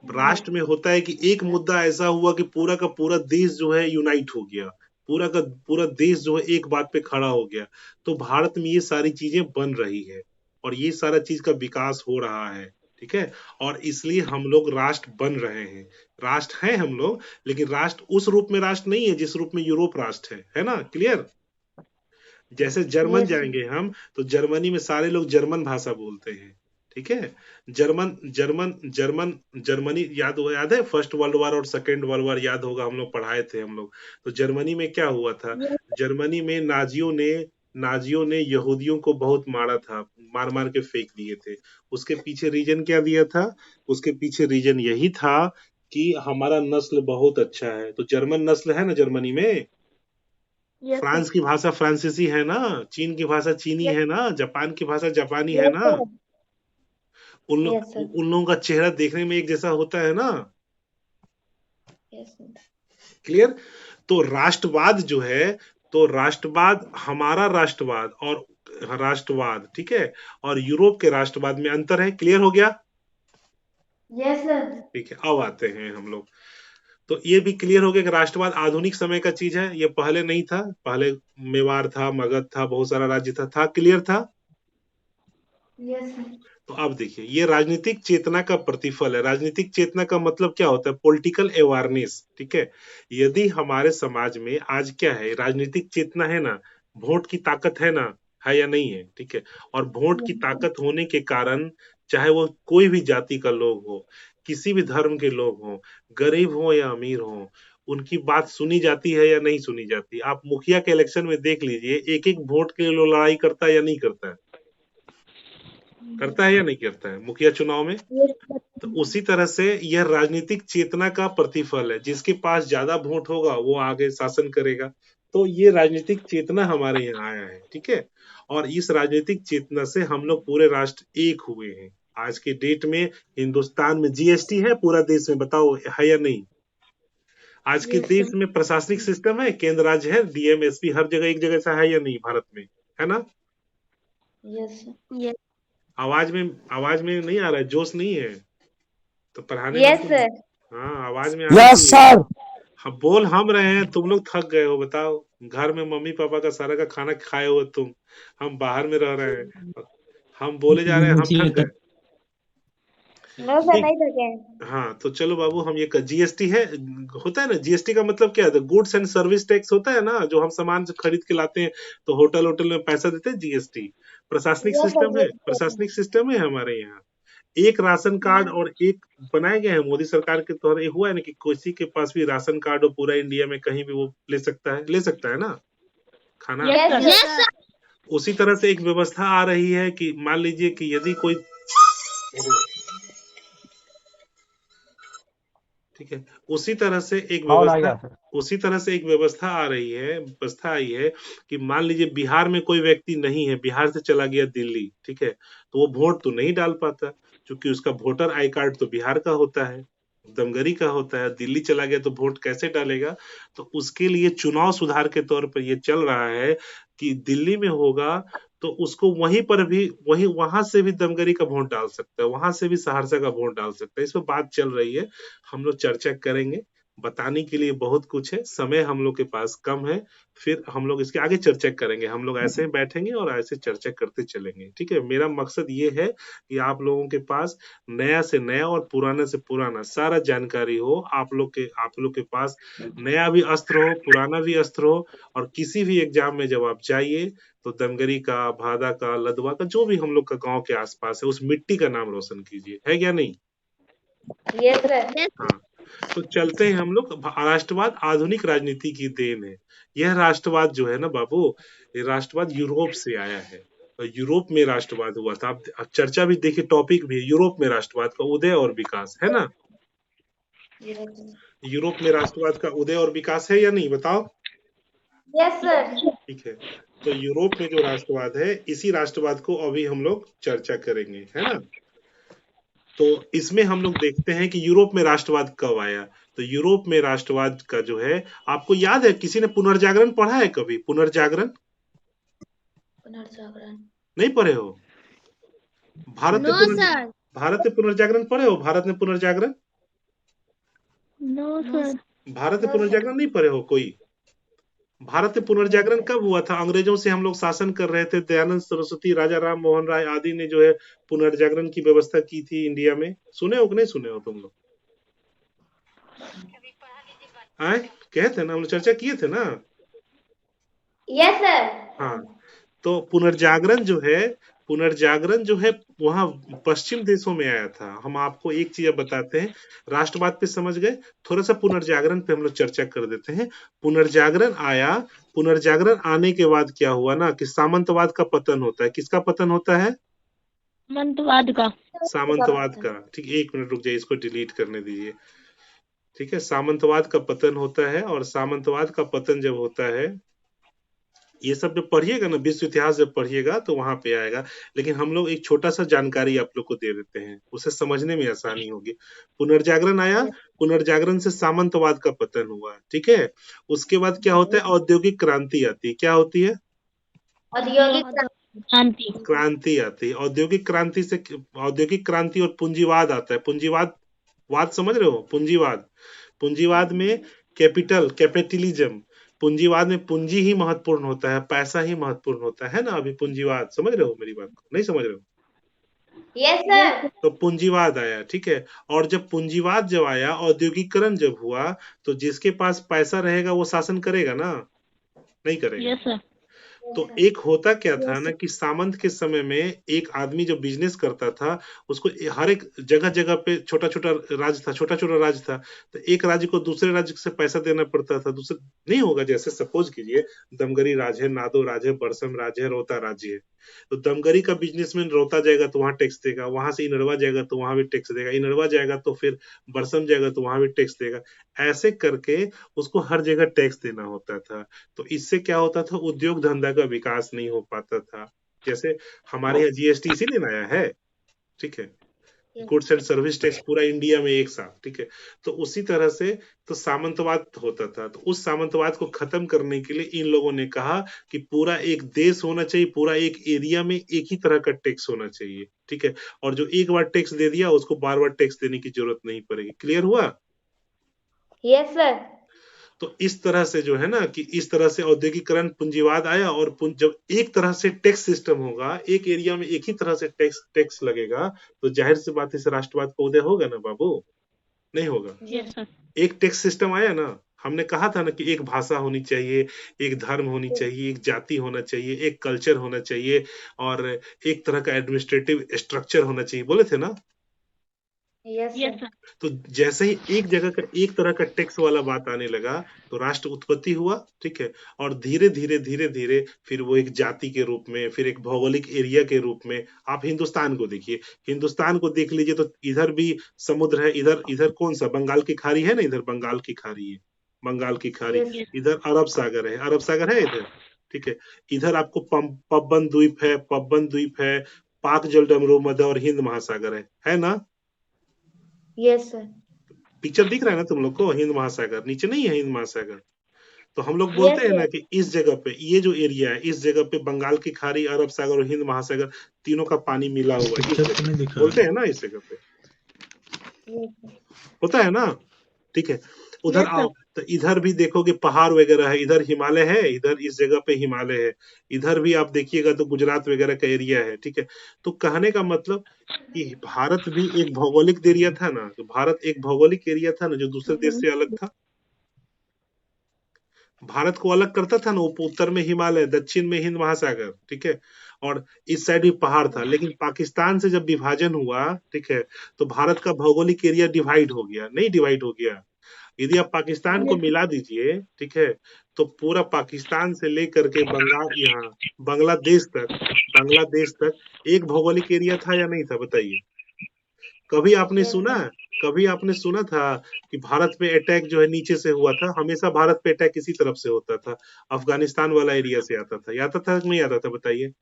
राष्ट्र में होता है कि एक मुद्दा ऐसा हुआ कि पूरा का पूरा देश जो है यूनाइट हो गया, पूरा का पूरा देश जो है एक बात पे खड़ा हो गया। तो भारत में ये सारी चीजें बन रही है और ये सारा चीज का विकास हो रहा है, ठीक है। और इसलिए हम लोग राष्ट्र बन रहे हैं, राष्ट्र हैं हम लोग, लेकिन राष्ट्र उस रूप में राष्ट्र नहीं है जिस रूप में यूरोप राष्ट्र है ना, क्लियर। जैसे जर्मन यस जाएंगे हम, तो जर्मनी में सारे लोग जर्मन भाषा बोलते हैं, ठीक है। जर्मन जर्मन जर्मन जर्मनी याद है, फर्स्ट वर्ल्ड वॉर और सेकेंड वर्ल्ड वॉर, याद होगा, हम लोग पढ़ाए थे हम लोग। तो जर्मनी में क्या हुआ था, जर्मनी में नाजियों ने यहूदियों को बहुत मारा था, मार मार के फेंक दिए थे। उसके पीछे रीजन क्या दिया था, उसके पीछे रीजन यही था कि हमारा नस्ल बहुत अच्छा है। तो जर्मन नस्ल है ना जर्मनी में, यस सर। फ्रांस की भाषा फ्रांसीसी है ना, चीन की भाषा चीनी है ना, जापान की भाषा जापानी है यस ना। सर। Yes sir. उन लोगों का चेहरा देखने में एक जैसा होता है ना, यस सर। क्लियर। तो राष्ट्रवाद जो है, तो राष्ट्रवाद, हमारा राष्ट्रवाद और राष्ट्रवाद, ठीक है, और यूरोप के राष्ट्रवाद में अंतर है। क्लियर हो गया, यस सर। ठीक है। अब आते हैं हम लोग, तो ये भी क्लियर हो गया कि राष्ट्रवाद आधुनिक समय का चीज है, ये पहले नहीं था। पहले मेवाड़ था, मगध था, बहुत सारा राज्य था, क्लियर था। Yes sir. तो अब देखिए, ये राजनीतिक चेतना का प्रतिफल है। राजनीतिक चेतना का मतलब क्या होता है, पॉलिटिकल अवेयरनेस, ठीक है। यदि हमारे समाज में आज क्या है, राजनीतिक चेतना है ना, वोट की ताकत है या नहीं है, ठीक है। और वोट की ताकत होने के कारण, चाहे वो कोई भी जाति का लोग हो, किसी भी धर्म के लोग हो, गरीब हो या अमीर हो, उनकी बात सुनी जाती है या नहीं सुनी जाती। आप मुखिया के इलेक्शन में देख लीजिए, एक एक वोट के लिए लड़ाई करता है या नहीं करता है, करता है या नहीं करता है मुखिया चुनाव में। तो उसी तरह से यह राजनीतिक चेतना का प्रतिफल है, जिसके पास ज्यादा वोट होगा वो आगे शासन करेगा। तो ये राजनीतिक चेतना हमारे यहाँ आया है, ठीक है। और इस राजनीतिक चेतना से हम लोग पूरे राष्ट्र एक हुए हैं। आज के डेट में हिंदुस्तान में जीएसटी है पूरा देश में, बताओ है या नहीं। आज के Yes, देश sir. में प्रशासनिक सिस्टम है, केंद्र राज्य है, डीएम एसपी हर जगह एक जगह से है या नहीं भारत में, है ना? Yes, sir. Yes. आवाज में नहीं आ रहा है, जोश नहीं है तो पढ़ाने में Yes, हमको, sir. हाँ आवाज में आना यस चाहिए। सर। हम बोल हम रहे हैं, तुम लोग थक गए हो, बताओ। घर में मम्मी पापा का सारा का खाना खाए हो तुम, हम बाहर में रह रहे हैं, हम बोले जा रहे हैं, हम थक गए। No, sir, एक नहीं थके हैं. हाँ तो चलो बाबू, हम ये जीएसटी है, होता है ना, जीएसटी का मतलब क्या है? गुड्स एंड सर्विस टैक्स होता है ना, जो हम सामान से खरीद के लाते हैं तो होटल होटल में पैसा देते हैं, जीएसटी प्रशासनिक Yes, sir. सिस्टम है, Yes, sir. प्रशासनिक सिस्टम है हमारे यहाँ। एक राशन कार्ड और एक बनाए गए हैं मोदी सरकार के तौर, ये हुआ है ना कि किसी के पास भी राशन कार्ड हो पूरा इंडिया में, कहीं भी वो ले सकता है ना खाना। Yes, sir. Yes, sir. उसी तरह से एक व्यवस्था आ रही है कि मान लीजिए कि यदि कोई, ठीक है, उसी तरह से एक कॉल आ व्यवस्था, गया सर। उसी तरह से एक व्यवस्था आ रही है, व्यवस्था आई है कि मान लीजिए बिहार में कोई व्यक्ति नहीं है, बिहार से चला गया दिल्ली, ठीक है, तो वो वोट तो नहीं डाल पाता, क्योंकि उसका वोटर आई कार्ड तो बिहार का होता है, दमगरी का होता है, दिल्ली चला गया तो वोट कैसे डालेगा? तो उसके लिए चुनाव सुधार के तौर पर ये चल रहा है कि दिल्ली में होगा तो उसको वहीं पर भी, वहां से भी दमगरी का वोट डाल सकता है, वहां से भी सहरसा का वोट डाल सकता है। इस पर बात चल रही है, हम लोग चर्चा करेंगे, बताने के लिए बहुत कुछ है, समय हम लोग के पास कम है, फिर हम लोग इसके आगे चर्चा करेंगे। हम लोग ऐसे ही बैठेंगे और ऐसे चर्चा करते चलेंगे, ठीक है। मेरा मकसद ये है कि आप लोगों के पास नया से नया और पुराने से पुराना सारा जानकारी हो, आप लोग के पास नया भी अस्त्र हो, पुराना भी अस्त्र हो, और किसी भी एग्जाम में जब आप जाइए तो दमगरी का, भादा का, लदवा का, जो भी हम लोग का गांव के आसपास है, उस मिट्टी का नाम रोशन कीजिए, है क्या नहीं? Yes, sir. हाँ, तो चलते हैं हम लोग। राष्ट्रवाद आधुनिक राजनीति की देन है। यह राष्ट्रवाद जो है ना बाबू, ये राष्ट्रवाद यूरोप से आया है, और यूरोप में राष्ट्रवाद हुआ था। आप चर्चा भी देखिए, टॉपिक भी है यूरोप में राष्ट्रवाद का उदय और विकास, है ना? Yes, sir. यूरोप में राष्ट्रवाद का उदय और विकास है या नहीं, बताओ? Yes, sir. ठीक है, तो यूरोप में जो राष्ट्रवाद है, इसी राष्ट्रवाद को अभी हम लोग चर्चा करेंगे, है ना? तो इसमें हम लोग देखते हैं कि यूरोप में राष्ट्रवाद कब आया। तो यूरोप में राष्ट्रवाद का जो है, आपको याद है, किसी ने पुनर्जागरण पढ़ा है कभी? पुनर्जागरण पुनर्जागरण नहीं पढ़े हो? भारत में No, sir. भारत में पुनर्जागरण पढ़े हो? भारत में पुनर्जागरण, No, sir. भारत में No, पुनर्जागरण नहीं पढ़े हो कोई? भारत में पुनर्जागरण कब हुआ था? अंग्रेजों से हम लोग शासन कर रहे थे, दयानंद सरस्वती, राजा राम मोहन राय आदि ने जो है पुनर्जागरण की व्यवस्था की थी इंडिया में। सुने हो कि नहीं सुने हो तुम लोग? आए कहे थे ना, हम लोग चर्चा किए थे ना। Yes, sir. हाँ, तो पुनर्जागरण जो है वहाँ पश्चिम देशों में आया था। हम आपको एक चीज अब बताते हैं, राष्ट्रवाद पे समझ गए, थोड़ा सा पुनर्जागरण पे हम लोग चर्चा कर देते हैं। पुनर्जागरण आया, पुनर्जागरण आने के बाद क्या हुआ ना कि सामंतवाद का पतन होता है। किसका पतन होता है? मंतवाद का। सामंतवाद का। ठीक, एक मिनट रुक जाइए, इसको डिलीट करने दीजिए। ठीक है, सामंतवाद का पतन होता है, और सामंतवाद का पतन जब होता है, ये सब जब पढ़िएगा ना, विश्व इतिहास जब पढ़िएगा तो वहां पे आएगा, लेकिन हम लोग एक छोटा सा जानकारी आप लोग को दे देते हैं, उसे समझने में आसानी होगी। पुनर्जागरण आया, पुनर्जागरण से सामंतवाद का पतन हुआ, ठीक है। उसके बाद क्या होता है? औद्योगिक क्रांति आती है। क्या होती है? औद्योगिक शांति। क्रांति आती है। औद्योगिक क्रांति से, औद्योगिक क्रांति और पूंजीवाद आता है। वाद समझ रहे हो? पूंजीवाद में कैपिटलिज्म, पूंजीवाद में पूंजी ही महत्वपूर्ण होता है, पैसा ही महत्वपूर्ण होता है ना। अभी पूंजीवाद समझ रहे हो मेरी बात को? नहीं समझ रहे हो? Yes, sir. तो पूंजीवाद आया, ठीक है। और जब पूंजीवाद जब आया, औद्योगिकरण जब हुआ, तो जिसके पास पैसा रहेगा वो शासन करेगा ना, नहीं करेगा? Yes sir. तो एक होता क्या था ना कि सामंत के समय में एक आदमी जो बिजनेस करता था, उसको हर एक जगह जगह पे छोटा छोटा राज्य था, तो एक राज्य को दूसरे राज्य से पैसा देना पड़ता था। दूसरे नहीं होगा, जैसे सपोज कीजिए दमगरी राज्य है, नादो राज्य है, बरसम राज्य है, रोहता राज्य है, तो दमगरी का बिजनेसमैन रोहता जाएगा तो वहां टैक्स देगा, वहां से इनरवा जाएगा तो वहां भी टैक्स देगा, इनरवा जाएगा तो फिर बरसम जाएगा तो वहां भी टैक्स देगा। ऐसे करके उसको हर जगह टैक्स देना होता था। तो इससे क्या होता था? उद्योग धंधा का विकास नहीं हो पाता था। जैसे हमारे यहाँ जीएसटी इसीलिए आया है, ठीक है। गुड्स एंड सर्विस टैक्स पूरा इंडिया में एक साथ, ठीक है। तो उसी तरह से तो सामंतवाद होता था, तो उस सामंतवाद को खत्म करने के लिए इन लोगों ने कहा कि पूरा एक देश होना चाहिए, पूरा एक एरिया में एक ही तरह का टैक्स होना चाहिए, ठीक है। और जो एक बार टैक्स दे दिया उसको बार बार टैक्स देने की जरूरत नहीं पड़ेगी। क्लियर हुआ? Yes sir. तो इस तरह से जो है ना कि इस तरह से औद्योगिकरण पूंजीवाद आया, और जब एक तरह से टैक्स सिस्टम होगा, एक एरिया में एक ही तरह से टैक्स लगेगा, तो जाहिर सी बात है इस राष्ट्रवाद का उदय होगा ना बाबू, नहीं होगा? Yes sir. एक टैक्स सिस्टम आया ना, हमने कहा था ना कि एक भाषा होनी चाहिए, एक धर्म होनी चाहिए, एक जाति होना चाहिए, एक कल्चर होना चाहिए, और एक तरह का एडमिनिस्ट्रेटिव स्ट्रक्चर होना चाहिए, बोले थे ना? Yes yes sir. सर। तो जैसे ही एक जगह का एक तरह का टैक्स वाला बात आने लगा, तो राष्ट्र उत्पत्ति हुआ, ठीक है। और धीरे धीरे धीरे धीरे फिर वो एक जाति के रूप में, फिर एक भौगोलिक एरिया के रूप में। आप हिंदुस्तान को देखिए, हिंदुस्तान को देख लीजिए, तो इधर भी समुद्र है, इधर इधर कौन सा बंगाल की खाड़ी है ना, इधर बंगाल की खाड़ी है, बंगाल की खाड़ी, यस इधर अरब सागर है, अरब सागर है इधर, ठीक है। इधर आपको पब्बन द्वीप है, पब्बन द्वीप है, पाक जलडमरू मध्य और हिंद महासागर है ना? Yes sir. पिक्चर दिख रहा है ना तुम लोग को? हिंद महासागर नीचे नहीं है, हिंद महासागर। तो हम लोग Yes, बोलते हैं ना sir. कि इस जगह पे, ये जो एरिया है, इस जगह पे बंगाल की खाड़ी, अरब सागर और हिंद महासागर तीनों का पानी मिला हुआ है, इस पिक्चर तो जगह नहीं दिखा बोलते है। हैं ना, इस जगह पे Yes, sir. होता है ना, ठीक है। उधर Yes, sir. आओ तो इधर भी देखोगे पहाड़ वगैरह है, इधर हिमालय है, इधर इस जगह पे हिमालय है, इधर भी आप देखिएगा तो गुजरात वगैरह का एरिया है, ठीक है। तो कहने का मतलब कि भारत भी एक भौगोलिक एरिया था ना, तो भारत एक भौगोलिक एरिया था ना जो दूसरे देश से अलग था। भारत को अलग करता था ना, उत्तर में हिमालय, दक्षिण में हिंद महासागर, ठीक है। और इस साइड भी पहाड़ था, लेकिन पाकिस्तान से जब विभाजन हुआ, ठीक है, तो भारत का भौगोलिक एरिया डिवाइड हो गया, नहीं डिवाइड हो गया। यदि आप पाकिस्तान को मिला दीजिए, ठीक है, तो पूरा पाकिस्तान से लेकर के बंगाल, यहाँ बांग्लादेश तक एक भौगोलिक एरिया था या नहीं था, बताइए। कभी आपने Yes, सुना, sir. कभी आपने सुना था कि भारत पे अटैक जो है नीचे से हुआ था? हमेशा भारत पे अटैक इसी तरफ से होता था, अफगानिस्तान वाला एरिया से आता था, आता था कि नहीं आता था, बताइए।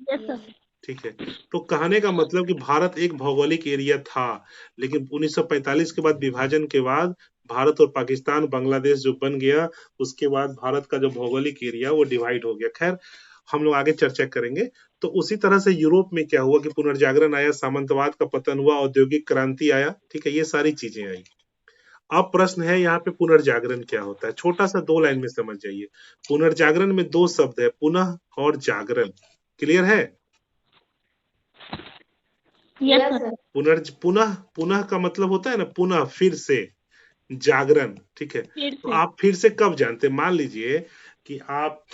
Yes, sir. ठीक है। तो कहने का मतलब कि भारत एक भौगोलिक एरिया था, लेकिन 1945 के बाद, विभाजन के बाद, भारत और पाकिस्तान बांग्लादेश जो बन गया, उसके बाद भारत का जो भौगोलिक एरिया वो डिवाइड हो गया। खैर, हम लोग आगे चर्चा करेंगे। तो उसी तरह से यूरोप में क्या हुआ कि पुनर्जागरण आया, सामंतवाद का पतन हुआ, औद्योगिक क्रांति आया, ठीक है, ये सारी चीजें आई। अब प्रश्न है यहाँ पे पुनर्जागरण क्या होता है, छोटा सा 2 लाइन में समझ जाइए। पुनर्जागरण में 2 शब्द है, पुनः और जागरण। क्लियर है? Yes, Yes, sir. sir. पुनः पुनः का मतलब होता है ना, पुनः, फिर से, जागरण, ठीक है। फिर तो से। आप फिर से कब जानते हैं? मान लीजिए कि आप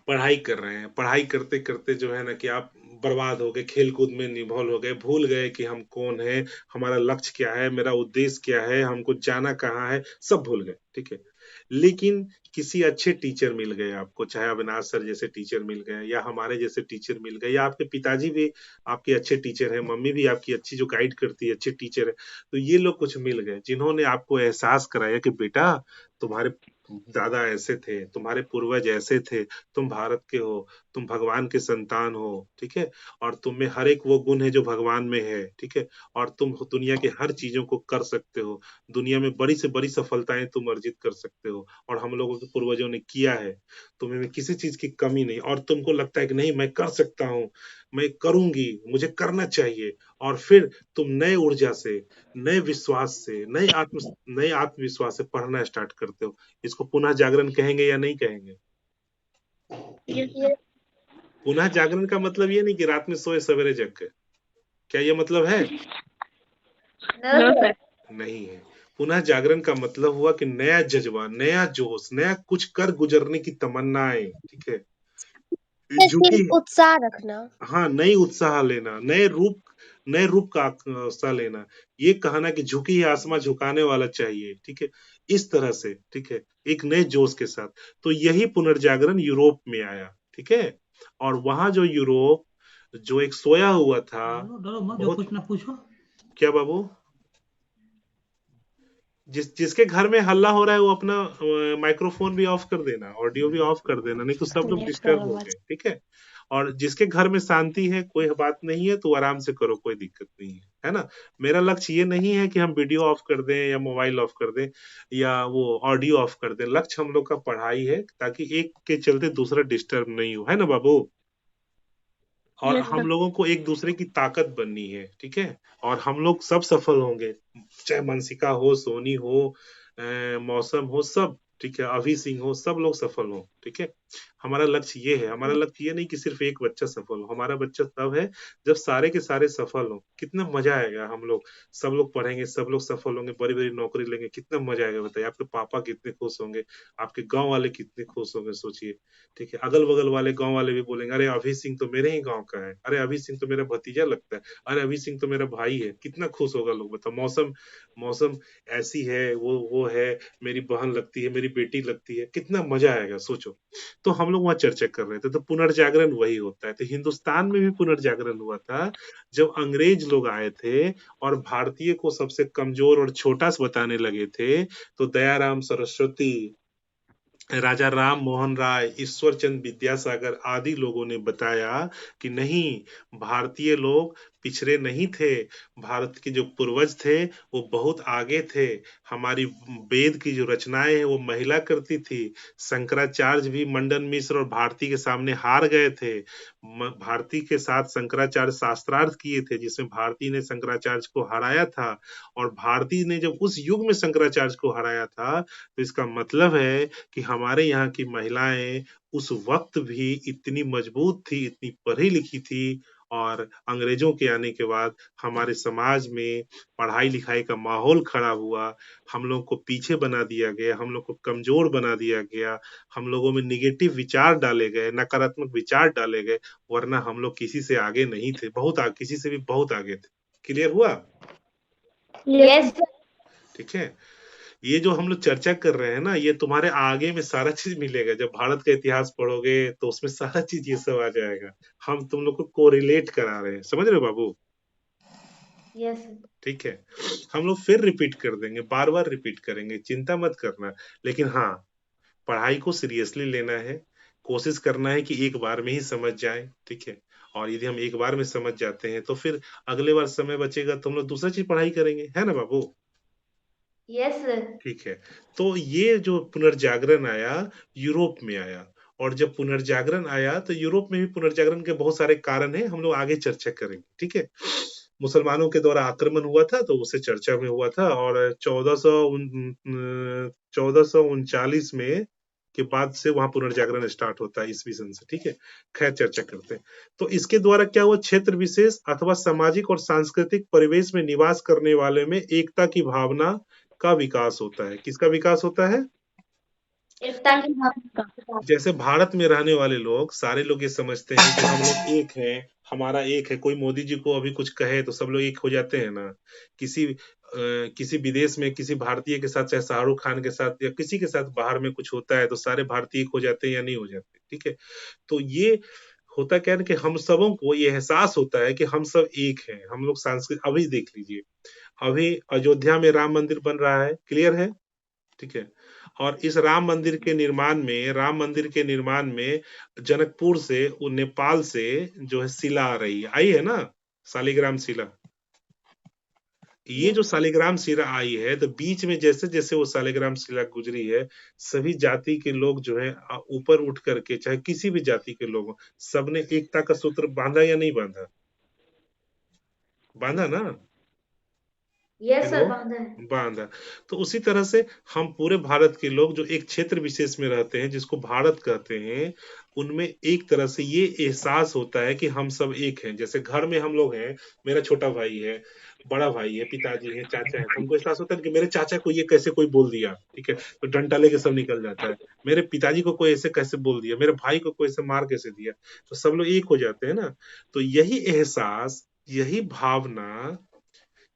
पढ़ाई कर रहे हैं, पढ़ाई करते करते जो है ना कि आप बर्बाद हो गए, खेल कूद में निभोल हो गए, भूल गए कि हम कौन है, हमारा लक्ष्य क्या है, मेरा उद्देश्य क्या है, हमको जाना कहाँ है, सब भूल गए, ठीक है। लेकिन किसी अच्छे टीचर मिल गए आपको, चाहे अविनाश सर जैसे टीचर मिल गए, या हमारे जैसे टीचर मिल गए, या आपके पिताजी भी आपके अच्छे टीचर है, मम्मी भी आपकी अच्छी जो गाइड करती है अच्छे टीचर है। तो ये लोग कुछ मिल गए जिन्होंने आपको एहसास कराया कि बेटा, तुम्हारे दादा ऐसे थे, तुम्हारे पूर्वज ऐसे थे, तुम भारत के हो, तुम भगवान के संतान हो, ठीक है। और तुम में हर एक वो गुण है जो भगवान में है, ठीक है। और तुम दुनिया के हर चीजों को कर सकते हो, दुनिया में बड़ी से बड़ी सफलताएं तुम अर्जित कर सकते हो, और हम लोगों के पूर्वजों ने किया है। तुम्हें में किसी चीज की कमी नहीं, और तुमको लगता है कि नहीं मैं कर सकता हूँ, मैं करूंगी, मुझे करना चाहिए। और फिर तुम नए ऊर्जा से, नए विश्वास से, नए आत्मविश्वास से पढ़ना स्टार्ट करते हो। इसको पुनः जागरण कहेंगे या नहीं कहेंगे? Yes, sir. Yes. पुनः जागरण का मतलब ये नहीं कि रात में सोए सवेरे जग गए, क्या ये मतलब है? No, No, sir. sir. नहीं है। पुनः जागरण का मतलब हुआ कि नया जज्बा, नया जोश, नया कुछ कर गुजरने की तमन्नाएं, ठीक है, झुकी, उत्साह रखना। हाँ, नई उत्साह लेना, नए रूप का उत्साह लेना, ये कहना कि झुकी है आसमां झुकाने वाला चाहिए, ठीक है, इस तरह से, ठीक है, एक नए जोश के साथ। तो यही पुनर्जागरण यूरोप में आया, ठीक है। और वहां जो यूरोप जो एक सोया हुआ था, डरो मत, जो बहुत, कुछ ना पूछो। क्या बाबू? जिसके घर में हल्ला हो रहा है वो अपना माइक्रोफोन भी ऑफ कर देना, ऑडियो भी ऑफ कर देना, नहीं तो सब लोग डिस्टर्ब होंगे, ठीक है। और जिसके घर में शांति है, कोई बात नहीं है, तो आराम से करो, कोई दिक्कत नहीं है ना। मेरा लक्ष्य ये नहीं है कि हम वीडियो ऑफ कर दें या मोबाइल ऑफ कर दें या वो ऑडियो ऑफ कर दें। लक्ष्य हम लोग का पढ़ाई है, ताकि एक के चलते दूसरा डिस्टर्ब नहीं हो, है ना बाबू। और Yes, हम sir. लोगों को एक दूसरे की ताकत बननी है, ठीक है। और हम लोग सब सफल होंगे, चाहे मनसिका हो, सोनी हो, मौसम हो, सब ठीक है, अभी सिंह हो, सब लोग सफल हो, ठीक है। हमारा लक्ष्य ये है, हमारा लक्ष्य ये नहीं कि सिर्फ एक बच्चा सफल हो, हमारा बच्चा तब है जब सारे के सारे सफल हो। कितना मजा आएगा, हम लोग सब लोग पढ़ेंगे, सब लोग सफल होंगे, बड़ी बड़ी नौकरी लेंगे, कितना मजा आएगा बताइए। आपके पापा कितने खुश होंगे, आपके गांव वाले कितने खुश होंगे, सोचिए, ठीक है। अगल बगल वाले गांव वाले भी बोलेंगे, अरे अभी सिंह तो मेरे ही गांव का है, अरे अभी सिंह तो मेरा भतीजा लगता है, अरे अभी सिंह तो मेरा भाई है। कितना खुश होगा लोग, बताओ। मौसम मौसम ऐसी है, वो है, मेरी बहन लगती है, मेरी बेटी लगती है, कितना मजा आएगा, सोचो। तो हम लोग वहां चर्चा कर रहे थे, तो पुनर्जागरण वही होता है। तो हिंदुस्तान में भी पुनर्जागरण हुआ था जब अंग्रेज लोग आए थे और भारतीय को सबसे कमजोर और छोटा बताने लगे थे। तो दयाराम सरस्वती, राजा राम मोहन राय, ईश्वर चंद विद्यासागर आदि लोगों ने बताया कि नहीं, भारतीय लोग पिछड़े नहीं थे, भारत के जो पूर्वज थे वो बहुत आगे थे। हमारी वेद की जो रचनाएं हैं वो महिला करती थी। शंकराचार्य भी मंडन मिश्र और भारती के सामने हार गए थे। भारती के साथ शंकराचार्य शास्त्रार्थ किए थे, जिसमें भारती ने शंकराचार्य को हराया था। और भारती ने जब उस युग में शंकराचार्य को हराया था, तो इसका मतलब है कि हमारे यहाँ की महिलाएं उस वक्त भी इतनी मजबूत थी, इतनी पढ़ी लिखी थी। और अंग्रेजों के आने के बाद हमारे समाज में पढ़ाई लिखाई का माहौल खराब हुआ, हम लोग को पीछे बना दिया गया, हम लोग को कमजोर बना दिया गया, हम लोगों में निगेटिव विचार डाले गए, नकारात्मक विचार डाले गए। वरना हम लोग किसी से आगे नहीं थे, किसी से भी बहुत आगे थे। क्लियर हुआ? Yes, sir. ठीक है। ये जो हम लोग चर्चा कर रहे हैं ना, ये तुम्हारे आगे में सारा चीज मिलेगा। जब भारत का इतिहास पढ़ोगे तो उसमें सारा चीज ये सब आ जाएगा। हम तुम लोग को कोरिलेट करा रहे हैं, समझ रहे हो बाबू? Yes, sir. ठीक है। हम लोग फिर रिपीट कर देंगे, बार बार रिपीट करेंगे, चिंता मत करना। लेकिन हाँ, पढ़ाई को सीरियसली लेना है, कोशिश करना है कि एक बार में ही समझ जाए, ठीक है। और यदि हम एक बार में समझ जाते हैं तो फिर अगले बार समय बचेगा तो हम लोग दूसरा चीज पढ़ाई करेंगे, है ना बाबू? Yes, sir. ठीक है। तो ये जो पुनर्जागरण आया, यूरोप में आया। और जब पुनर्जागरण आया तो यूरोप में भी पुनर्जागरण के बहुत सारे कारण हैं, हम लोग आगे चर्चा करेंगे, ठीक है। मुसलमानों के द्वारा आक्रमण हुआ था तो उससे चर्चा में हुआ था। और 1439 में के बाद से वहां पुनर्जागरण स्टार्ट होता है, ईस्वी सन से, ठीक है। खैर, चर्चा करते हैं। तो इसके द्वारा क्या हुआ, क्षेत्र विशेष अथवा सामाजिक और सांस्कृतिक परिवेश में निवास करने वाले में एकता की भावना का विकास होता है। किसका विकास होता है? एकता की भावना। जैसे भारत में रहने वाले लोग, सारे लोग ये समझते हैं कि हम लोग एक हैं, हमारा एक है। कोई मोदी जी को अभी कुछ कहे तो सब लोग एक हो जाते हैं ना। किसी विदेश में किसी भारतीय के साथ, चाहे शाहरुख खान के साथ या किसी के साथ बाहर में कुछ होता है तो सारे भारतीय एक हो जाते हैं या नहीं हो जाते, ठीक है। तो ये होता क्या है कि हम सबों को ये एहसास होता है कि हम सब एक हैं। हम लोग सांस्कृतिक, अभी देख लीजिए, अभी अयोध्या में राम मंदिर बन रहा है, क्लियर है, ठीक है। और इस राम मंदिर के निर्माण में जनकपुर से, वो नेपाल से जो है शिला आ रही है, आई है ना, शालिग्राम शिला। ये जो शालिग्राम शिला आई है, तो बीच में जैसे जैसे वो शालिग्राम शिला गुजरी है, सभी जाति के लोग जो है ऊपर उठ करके, चाहे किसी भी जाति के लोग, सबने एकता का सूत्र बांधा या नहीं बांधा? बांधा ना? Yes, hello, sir. बांधा है। बांधा। तो उसी तरह से हम पूरे भारत के लोग जो एक क्षेत्र विशेष में रहते हैं, जिसको भारत कहते हैं, उनमें एक तरह से ये एहसास होता है कि हम सब एक हैं। जैसे घर में हम लोग हैं, मेरा छोटा भाई है, बड़ा भाई है, पिताजी है, चाचा है, तो हमको एहसास होता है कि मेरे चाचा को ये कैसे कोई बोल दिया, ठीक है, तो डंडा लेके सब निकल जाता है। मेरे पिताजी को कोई ऐसे कैसे बोल दिया, मेरे भाई को कोई ऐसे मार कैसे दिया, तो सब लोग एक हो जाते हैं ना। तो यही एहसास, यही भावना,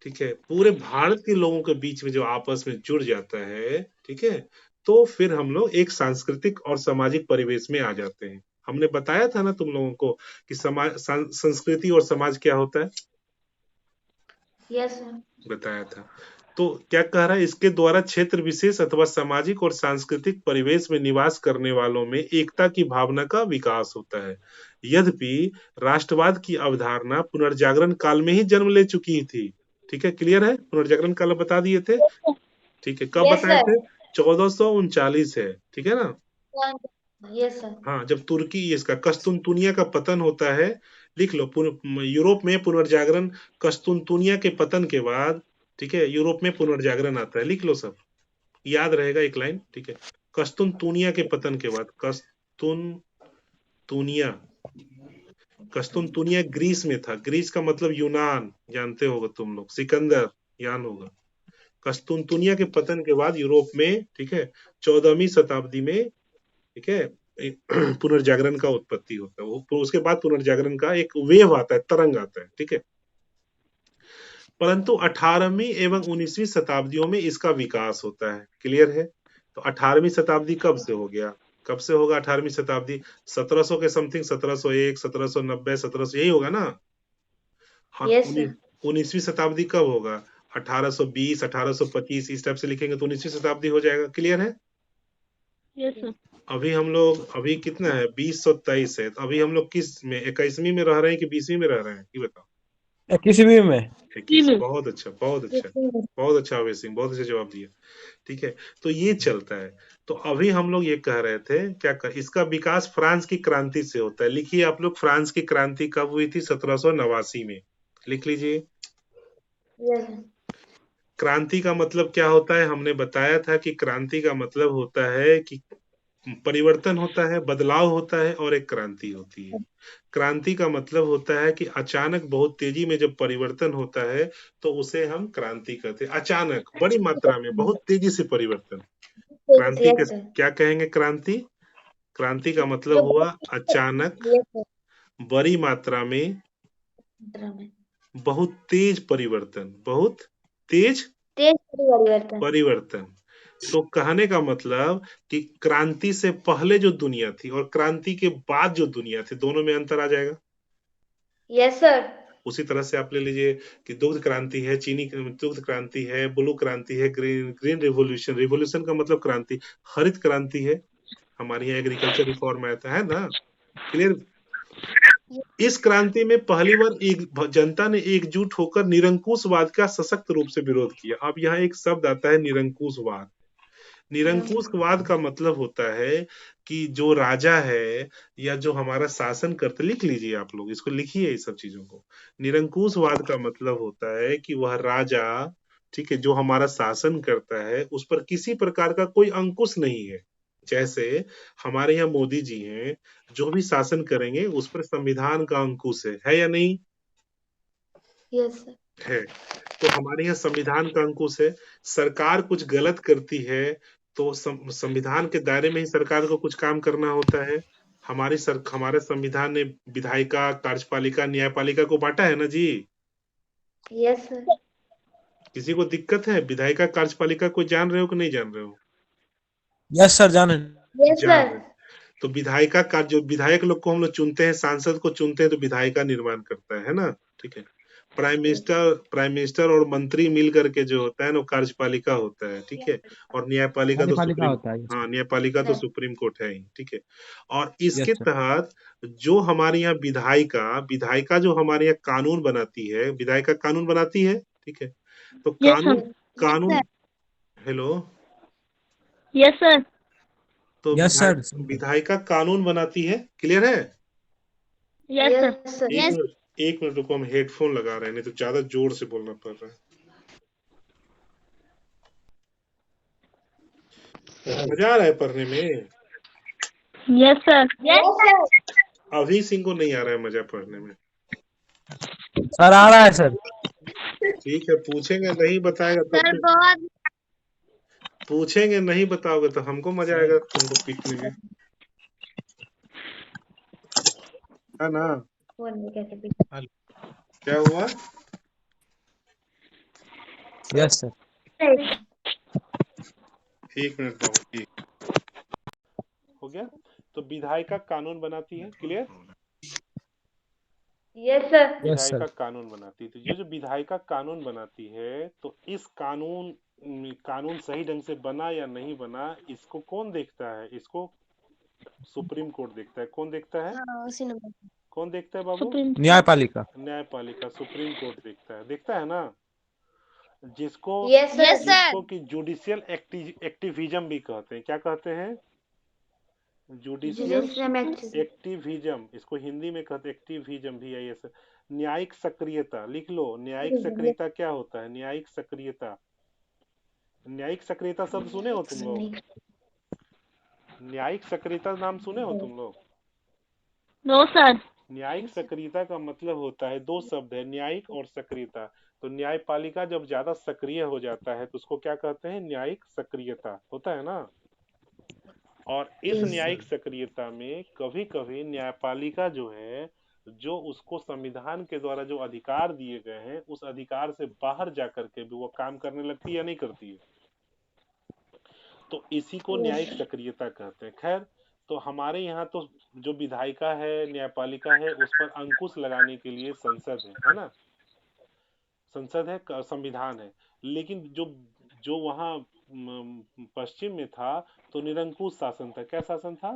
ठीक है, पूरे भारत के लोगों के बीच में जो आपस में जुड़ जाता है, ठीक है, तो फिर हम लोग एक सांस्कृतिक और सामाजिक परिवेश में आ जाते हैं। हमने बताया था ना तुम लोगों को कि संस्कृति और समाज क्या होता है, Yes, sir. बताया था। तो क्या कह रहा है, इसके द्वारा क्षेत्र विशेष अथवा सामाजिक और सांस्कृतिक परिवेश में निवास करने वालों में एकता की भावना का विकास होता है। यद्यपि राष्ट्रवाद की अवधारणा पुनर्जागरण काल में ही जन्म ले चुकी थी। ठीक है, क्लियर है? पुनर्जागरण काल बता दिए थे। ठीक है, कब यस बताए थे? सर 1439 है। ठीक है ना? यस सर हाँ, जब तुर्की इसका कस्तुनतुनिया का पतन होता है, लिख लो, यूरोप में पुनर्जागरण कस्तुनतुनिया के पतन के बाद, ठीक है, यूरोप में पुनर्जागरण आता है, लिख लो सब, याद रहेगा एक लाइन। ठीक है, कस्तुनतुनिया के पतन के बाद, कस्तुनतुनिया, कस्तुनतुनिया ग्रीस में था। ग्रीस का मतलब यूनान, जानते होगे तुम लोग, सिकंदर याद होगा। कस्तुनतुनिया के पतन के बाद यूरोप में, ठीक है, 14वीं शताब्दी में, ठीक है, पुनर्जागरण का उत्पत्ति होता है। वो उसके बाद पुनर्जागरण का एक वेव आता है, तरंग आता है। ठीक है, परंतु 18वीं एवं 19वीं शताब्दियों में इसका विकास होता है। क्लियर है? तो 18वीं शताब्दी कब से हो गया? कब से होगा 18वीं शताब्दी? 1700 के समथिंग, 1701, 1790, 1700, यही होगा ना? और यस सर 19वीं शताब्दी कब होगा? 1820, 1825, इस टाइप से लिखेंगे तो 19वीं शताब्दी हो जाएगा। क्लियर है? यस सर अभी हम लोग, अभी कितना है? 2023 है। तो अभी हम लोग किस में, 21वीं में रह रहे हैं कि 20वीं में रह रहे हैं, ये बताओ। 21वीं में। 21। बहुत अच्छा, बहुत अच्छा, बहुत अच्छा अभय सिंह, बहुत अच्छा जवाब दिया। ठीक है, तो ये चलता है। तो अभी हम लोग ये कह रहे थे, क्या इसका विकास फ्रांस की क्रांति से होता है। लिखिए आप लोग, फ्रांस की क्रांति कब हुई थी? 1789 में। लिख लीजिए। यस क्रांति का मतलब क्या होता है? हमने बताया था कि क्रांति का मतलब होता है कि परिवर्तन होता है, बदलाव होता है, और एक क्रांति होती है। क्रांति का मतलब होता है कि अचानक बहुत तेजी में जब परिवर्तन होता है तो उसे हम क्रांति कहते हैं। अचानक, बड़ी मात्रा में, बहुत तेजी से परिवर्तन, क्रांति के यस सर क्या कहेंगे? क्रांति। क्रांति का मतलब जो हुआ अचानक, यस सर बड़ी मात्रा में, बहुत तेज परिवर्तन, बहुत तेज तेज परिवर्तन परिवर्तन। तो कहने का मतलब कि क्रांति से पहले जो दुनिया थी और क्रांति के बाद जो दुनिया थी, दोनों में अंतर आ जाएगा। यस सर उसी तरह से आप ले लीजिए कि दुग्ध क्रांति है, चीनी दुग्ध क्रांति है, ब्लू क्रांति है, ग्रीन रिवोल्यूशन, रिवोल्यूशन का मतलब क्रांति, हरित क्रांति है, हमारे यहाँ एग्रीकल्चर रिफॉर्म आया था, है ना? क्लियर? इस क्रांति में पहली बार एक जनता ने एकजुट होकर निरंकुशवाद का सशक्त रूप से विरोध किया। अब यहाँ एक शब्द आता है, निरंकुशवाद। निरंकुशवाद का मतलब होता है कि जो राजा है या जो हमारा शासन करता, लिख लीजिए आप लोग, इसको लिखिए, इस सब चीजों को। निरंकुशवाद का मतलब होता है कि वह राजा, ठीक है, जो हमारा शासन करता है, उस पर किसी प्रकार का कोई अंकुश नहीं है। जैसे हमारे यहाँ मोदी जी हैं, जो भी शासन करेंगे उस पर संविधान का अंकुश है या नहीं? यस सर है। तो हमारे यहाँ संविधान का अंकुश है। सरकार कुछ गलत करती है तो संविधान के दायरे में ही सरकार को कुछ काम करना होता है। हमारे संविधान ने विधायिका, कार्यपालिका, न्यायपालिका को बांटा है ना जी? यस सर किसी को दिक्कत है? विधायिका, कार्यपालिका को जान रहे हो कि नहीं जान रहे हो? यस सर, जाने। यस जान सर रहे। तो विधायिका का जो विधायक लोग को हम लोग चुनते हैं, सांसद को चुनते हैं, तो विधायिका निर्माण करता है ना? ठीक है। प्राइम मिनिस्टर और मंत्री मिल करके जो होता है ना, कार्यपालिका होता है। ठीक है। और न्यायपालिका तो कार्यपालिका सुप्रीम, होता है। हाँ, न्यायपालिका तो सुप्रीम कोर्ट है ही। ठीक है। और यस इसके सर। तहत जो हमारे यहाँ विधायिका जो हमारे यहाँ कानून बनाती है, विधायिका कानून बनाती है। ठीक है। तो यस कानून, सर कानून, हेलो, यस सर तो यस सर। विधायिका कानून बनाती है। क्लियर है? यस सर यस सर एक मिनट रुको, हम हेडफोन लगा रहे हैं, नहीं तो ज्यादा जोर से बोलना पड़ रहा है। मजा आ रहा है पढ़ने में? यस सर यस सर अभी सिंह को नहीं आ रहा है मजा पढ़ने में। सर आ रहा है सर। ठीक है, पूछेंगे नहीं बताएगा तब सर तो, बहुत पूछेंगे नहीं बताओगे तो हमको मजा आएगा तुमको पीटने में, है ना? क्या हुआ? Yes sir. एक मिनट बहुत हो गया। तो विधायिका कानून बनाती है। Clear? Yes sir. Yes sir. विधायिका कानून बनाती है। तो ये जो विधायिका कानून बनाती है, तो इस कानून सही ढंग से बना या नहीं बना, इसको कौन देखता है? इसको सुप्रीम कोर्ट देखता है। कौन देखता है? उसी नंबर। कौन देखता है बाबू? सुप्रीम न्यायपालिका। न्यायपालिका, सुप्रीम कोर्ट देखता है ना। जिसको यस सर। जिसको कि जुडिशियल एक्टिविज्म भी कहते हैं। क्या कहते हैं? जुडिशियल एक्टिविज्म, इसको हिंदी में कहते हैं एक्टिविज्म भी है। ये न्यायिक सक्रियता लिख लो। न्यायिक सक्रियता क्या होता है? न्यायिक सक्रियता, न्यायिक सक्रियता शब्द सुने हो तुम लोग? न्यायिक सक्रियता नाम सुने हो तुम लोग? No sir. न्यायिक सक्रियता का मतलब होता है, दो शब्द है, न्यायिक और सक्रियता। तो न्यायपालिका जब ज्यादा सक्रिय हो जाता है तो उसको क्या कहते हैं? न्यायिक सक्रियता होता है ना। और इस न्यायिक सक्रियता में कभी कभी न्यायपालिका जो है, जो उसको संविधान के द्वारा जो अधिकार दिए गए हैं, उस अधिकार से बाहर जाकर के भी वो काम करने लगती है या नहीं करती है? तो इसी को न्यायिक सक्रियता कहते हैं। खैर, तो हमारे यहाँ तो जो विधायिका है, न्यायपालिका है, उस पर अंकुश लगाने के लिए संसद है ना। संसद है, संविधान है। लेकिन जो जो वहाँ पश्चिम में था, तो निरंकुश शासन था। क्या शासन था?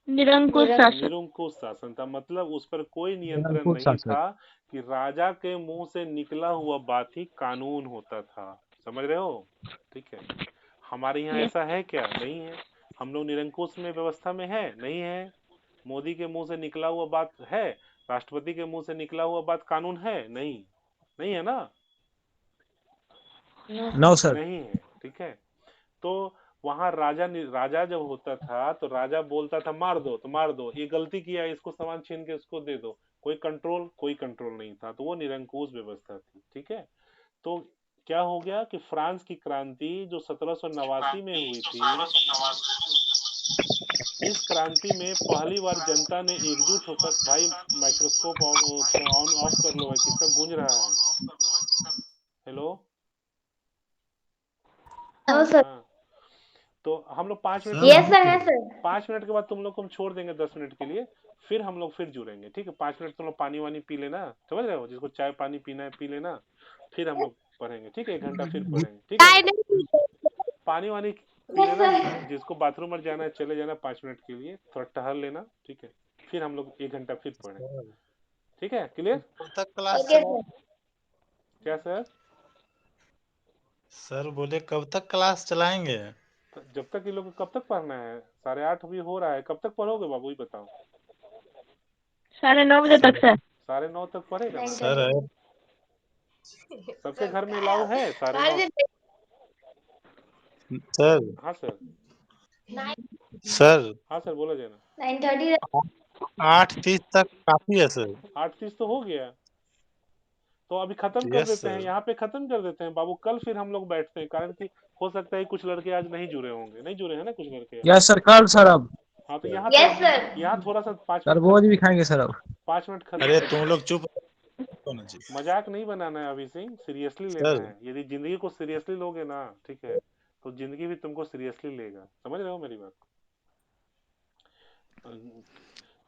निरंकुश शासन। निरंकुश शासन था। मतलब उस पर कोई नियंत्रण निरंकुश नहीं शासक। था कि राजा के मुंह से निकला हुआ बात ही कानून होता था। समझ रहे हो? ठीक है। हमारे यहाँ यस। ऐसा है क्या? नहीं है। हम लोग निरंकुश में व्यवस्था में है? नहीं है। मोदी के मुंह से निकला हुआ बात है? राष्ट्रपति के मुंह से निकला हुआ बात कानून है? नहीं, नहीं है ना। No sir. नहीं है। ठीक है। तो वहां राजा जब होता था, तो राजा बोलता था मार दो तो मार दो, ये गलती किया, इसको सामान छीन के उसको दे दो। कोई कंट्रोल नहीं था। तो वो निरंकुश व्यवस्था थी। ठीक है। तो क्या हो गया कि फ्रांस की क्रांति जो 1789 में हुई थी, इस क्रांति में पहली बार जनता ने एकजुट होकर, भाई माइक्रोस्कोप ऑन ऑफ कर लो भाई, किसका गूंज रहा है? हेलो। No sir. हाँ, तो हम लोग 5 मिनट के सर यस बाद, सर है सर। 5 मिनट के बाद तुम लोग को हम छोड़ देंगे 10 मिनट के लिए। फिर हम लोग फिर जुड़ेंगे। ठीक है। 5 मिनट तुम लोग पानी वानी पी लेना। समझ रहे हो? जिसको चाय पानी पीना है पी लेना। फिर हम लोग पढ़ेंगे। ठीक है। 1 घंटा फिर पढ़ेंगे। ठीक है ना। पानी वानी पी यस लेना। सर। जिसको बाथरूम में जाना है चले जाना 5 मिनट के लिए, थोड़ा टहल लेना। ठीक है। फिर हम लोग 1 घंटा फिर पढ़ेंगे। ठीक है। क्लियर? कब तक क्लास ओके चला? सर। क्या सर? सर बोले कब तक क्लास चलाएंगे? तो जब तक ये लोग को कब तक पढ़ना है? 8:30 भी हो रहा है। कब तक पढ़ोगे बाबू, ये बताओ। 9:30 तक सर। 9:30 तक पढ़ेगा ना? सर सबके घर में अलाउ है 9:30? सर हाँ सर। सर हाँ सर, बोला जाए ना। 9:30। 8:30 तक काफी है सर। 8:30 तो हो गया। तो अभी खत्म कर यस देते हैं, सर। यहाँ पे खत्म कर देते हैं बाबू। कल फिर हम लोग बैठते हैं, कारण कि हो सकता है कुछ लड़के आज नहीं जुड़े होंगे। नहीं जुड़े हैं ना कुछ लड़के आज? यस सर, कल सर अब। हाँ, तो यहाँ यस सर। यहाँ थोड़ा सा 5 मिनट तरबूज भी खाएंगे सर अब। 5 मिनट खत्म अरे कर तुम देते लोग हैं। चुप होना चाहिए। मजाक नहीं बनाना है अभी सिंह, सीरियसली लेना सर है। यदि जिंदगी को सीरियसली लोगे ना, ठीक है, तो जिंदगी भी तुमको सीरियसली लेगा। समझ रहे हो मेरी बात?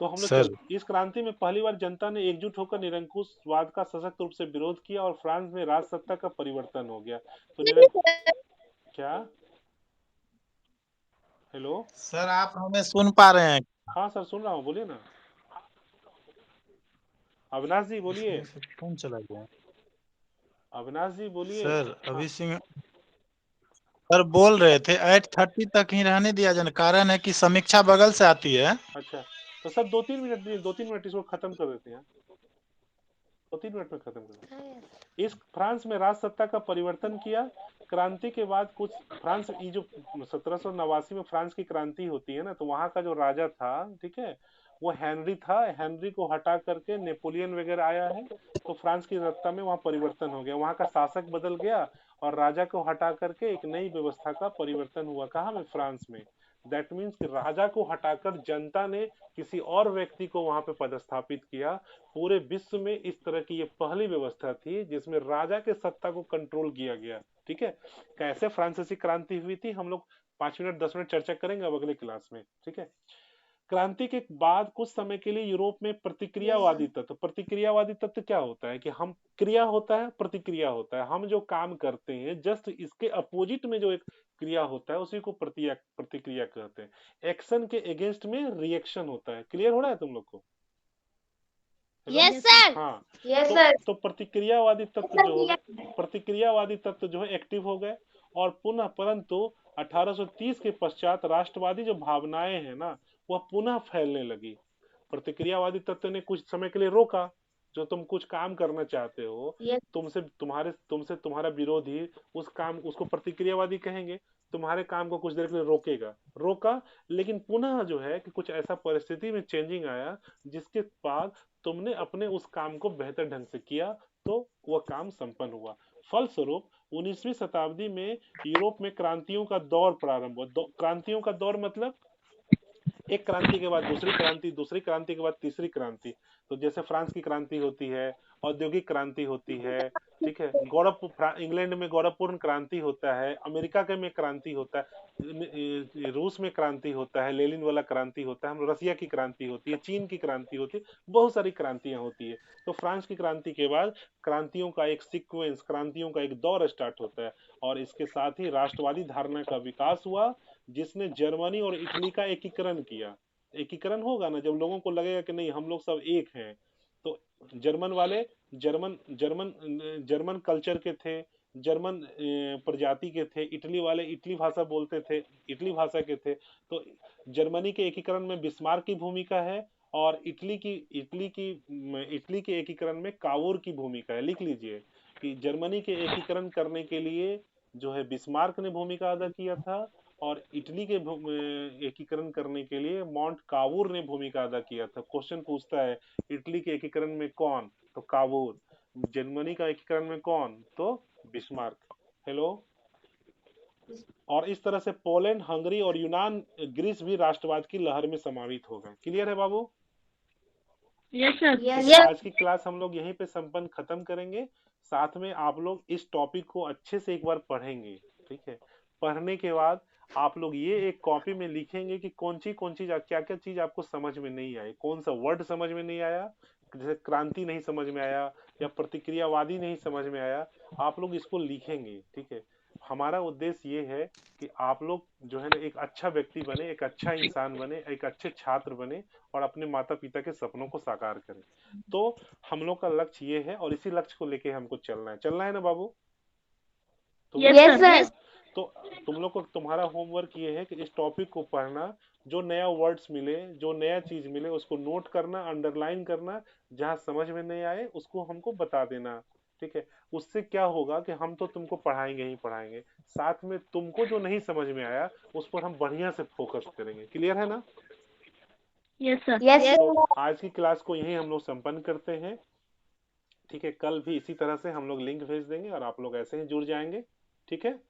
तो हम लोग सर इस क्रांति में पहली बार जनता ने एकजुट होकर निरंकुशवाद का सशक्त रूप से विरोध किया और फ्रांस में राज सत्ता का परिवर्तन हो गया। तो क्या? हेलो। सर आप हमें सुन पा रहे हैं? हाँ सर, सुन रहा हूँ, बोलिए ना। अविनाश जी बोलिए। इसमें से कौन चला गया? अविनाश जी बोलिए। सर अभी सिंह सर बोल रहे थे 8:30 तक ही रहने दिया जाए। कारण है कि समीक्षा बगल से आती है। अच्छा, तो सर 2-3 मिनट दिए, 2-3 मिनट इसको खत्म कर देते हैं। 2-3 मिनट में खत्म कर देते हैं। इस फ्रांस में राज सत्ता का परिवर्तन किया। क्रांति के बाद कुछ फ्रांस, ये जो 1789 में फ्रांस की क्रांति होती है ना, तो वहां का जो राजा था, ठीक है, वो हेनरी था। हेनरी को हटा करके नेपोलियन वगैरह आया है। तो फ्रांस की सत्ता में वहां परिवर्तन हो गया, वहां का शासक बदल गया और राजा को हटा करके एक नई व्यवस्था का परिवर्तन हुआ। कहाँ में? फ्रांस में। दैट मीन्स कि राजा को हटाकर जनता ने किसी और व्यक्ति को वहां पे पदस्थापित किया। पूरे विश्व में इस तरह की ये पहली व्यवस्था थी जिसमें राजा के सत्ता को कंट्रोल किया गया। ठीक है। कैसे फ्रांसीसी क्रांति हुई थी, हम लोग 5 मिनट 10 मिनट चर्चा करेंगे अब अगले क्लास में। ठीक है। क्रांति के बाद कुछ समय के लिए यूरोप में प्रतिक्रियावादी तत्व क्या होता है कि हम क्रिया होता है, प्रतिक्रिया होता है, हम जो काम करते हैं जस्ट इसके अपोजिट में जो एक क्रिया होता है उसी को प्रतिक्रिया कहते हैं। एक्शन के अगेंस्ट में रिएक्शन होता है। क्लियर हो रहा है तुम लोग को? Yes sir. हाँ, यस सर। तो प्रतिक्रियावादी तत्व जो है एक्टिव हो गए और पुनः, परंतु 1830 के पश्चात राष्ट्रवादी जो भावनाएं हैं ना वह पुनः फैलने लगी। प्रतिक्रियावादी तत्व ने कुछ समय के लिए रोका, जो तुम कुछ काम करना चाहते हो, Yes. तुमसे तुम्हारा विरोधी उसको प्रतिक्रियावादी कहेंगे, तुम्हारे काम को कुछ देर के लिए रोका, लेकिन पुनः जो है कि कुछ ऐसा परिस्थिति में चेंजिंग आया जिसके बाद तुमने अपने उस काम को बेहतर ढंग से किया तो वह काम संपन्न हुआ। फलस्वरूप 19वीं शताब्दी में यूरोप में क्रांतियों का दौर प्रारंभ हुआ। क्रांतियों का दौर मतलब एक क्रांति के बाद दूसरी क्रांति के बाद तीसरी क्रांति। तो जैसे फ्रांस की क्रांति होती है, औद्योगिक क्रांति होती है, ठीक है, इंग्लैंड में गौरवपूर्ण क्रांति होता है, अमेरिका के में क्रांति होता है, रूस में क्रांति होता है, लेनिन वाला क्रांति होता है, हम रसिया की क्रांति होती है, चीन की क्रांति होती है, बहुत सारी क्रांतियां होती है। तो फ्रांस की क्रांति के बाद क्रांतियों का एक सीक्वेंस, क्रांतियों का एक दौर स्टार्ट होता है और इसके साथ ही राष्ट्रवादी धारणा का विकास हुआ जिसने जर्मनी और इटली का एकीकरण किया। एकीकरण होगा ना जब लोगों को लगेगा कि नहीं हम लोग सब एक हैं। तो जर्मन वाले जर्मन कल्चर के थे, जर्मन प्रजाति के थे, इटली वाले इटली भाषा बोलते थे, इटली भाषा के थे। तो जर्मनी के एकीकरण में बिस्मार्क की भूमिका है और इटली के एकीकरण में कावूर की भूमिका है। लिख लीजिए कि जर्मनी के एकीकरण करने के लिए जो है बिस्मार्क ने भूमिका अदा किया था और इटली के एकीकरण करने के लिए माउंट कावूर ने भूमिका अदा किया था। क्वेश्चन पूछता है इटली के एकीकरण में कौन, तो कावूर। जर्मनी का एकीकरण में कौन, तो बिस्मार्क। हेलो। और इस तरह से पोलैंड, हंगरी और यूनान, ग्रीस भी राष्ट्रवाद की लहर में समावित हो गए। क्लियर है बाबू? Yes sir. Yes. आज की क्लास हम लोग यहीं पे संपन्न खत्म करेंगे। साथ में आप लोग इस टॉपिक को अच्छे से एक बार पढ़ेंगे, ठीक है। पढ़ने के बाद आप लोग ये एक कॉपी में लिखेंगे कि कौन चीज क्या क्या चीज आपको समझ में नहीं आई, कौन सा वर्ड समझ में नहीं आया, जैसे क्रांति नहीं समझ में आया या प्रतिक्रियावादी नहीं समझ में आया, आप लोग इसको लिखेंगे, ठीक है। हमारा उद्देश्य ये है कि आप लोग जो है ना एक अच्छा व्यक्ति बने, एक अच्छा इंसान बने, एक अच्छे छात्र बने और अपने माता पिता के सपनों को साकार करें। तो हम लोग का लक्ष्य ये है और इसी लक्ष्य को लेके हमको चलना है ना बाबू? Yes sir. तो तुम लोग को तुम्हारा होमवर्क ये है कि इस टॉपिक को पढ़ना, जो नया वर्ड्स मिले, जो नया चीज मिले उसको नोट करना, अंडरलाइन करना, जहां समझ में नहीं आए उसको हमको बता देना, ठीक है। उससे क्या होगा कि हम तो तुमको पढ़ाएंगे ही पढ़ाएंगे, साथ में तुमको जो नहीं समझ में आया उस पर हम बढ़िया से फोकस करेंगे। क्लियर है ना? Yes sir. Yes sir. तो आज की क्लास को यहीं हम लोग संपन्न करते हैं, ठीक है। कल भी इसी तरह से हम लोग लिंक भेज देंगे और आप लोग ऐसे ही जुड़ जाएंगे, ठीक है।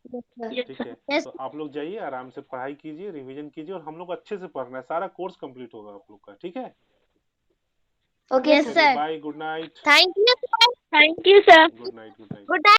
यस ठीक सर। है, तो आप लोग जाइए, आराम से पढ़ाई कीजिए, रिवीजन कीजिए और हम लोग अच्छे से पढ़ना है, सारा कोर्स कंप्लीट होगा आप लोग का, ठीक है। Okay चलिए, sir. Bye, good night. Thank you sir. Thank you sir. Good night. Good night.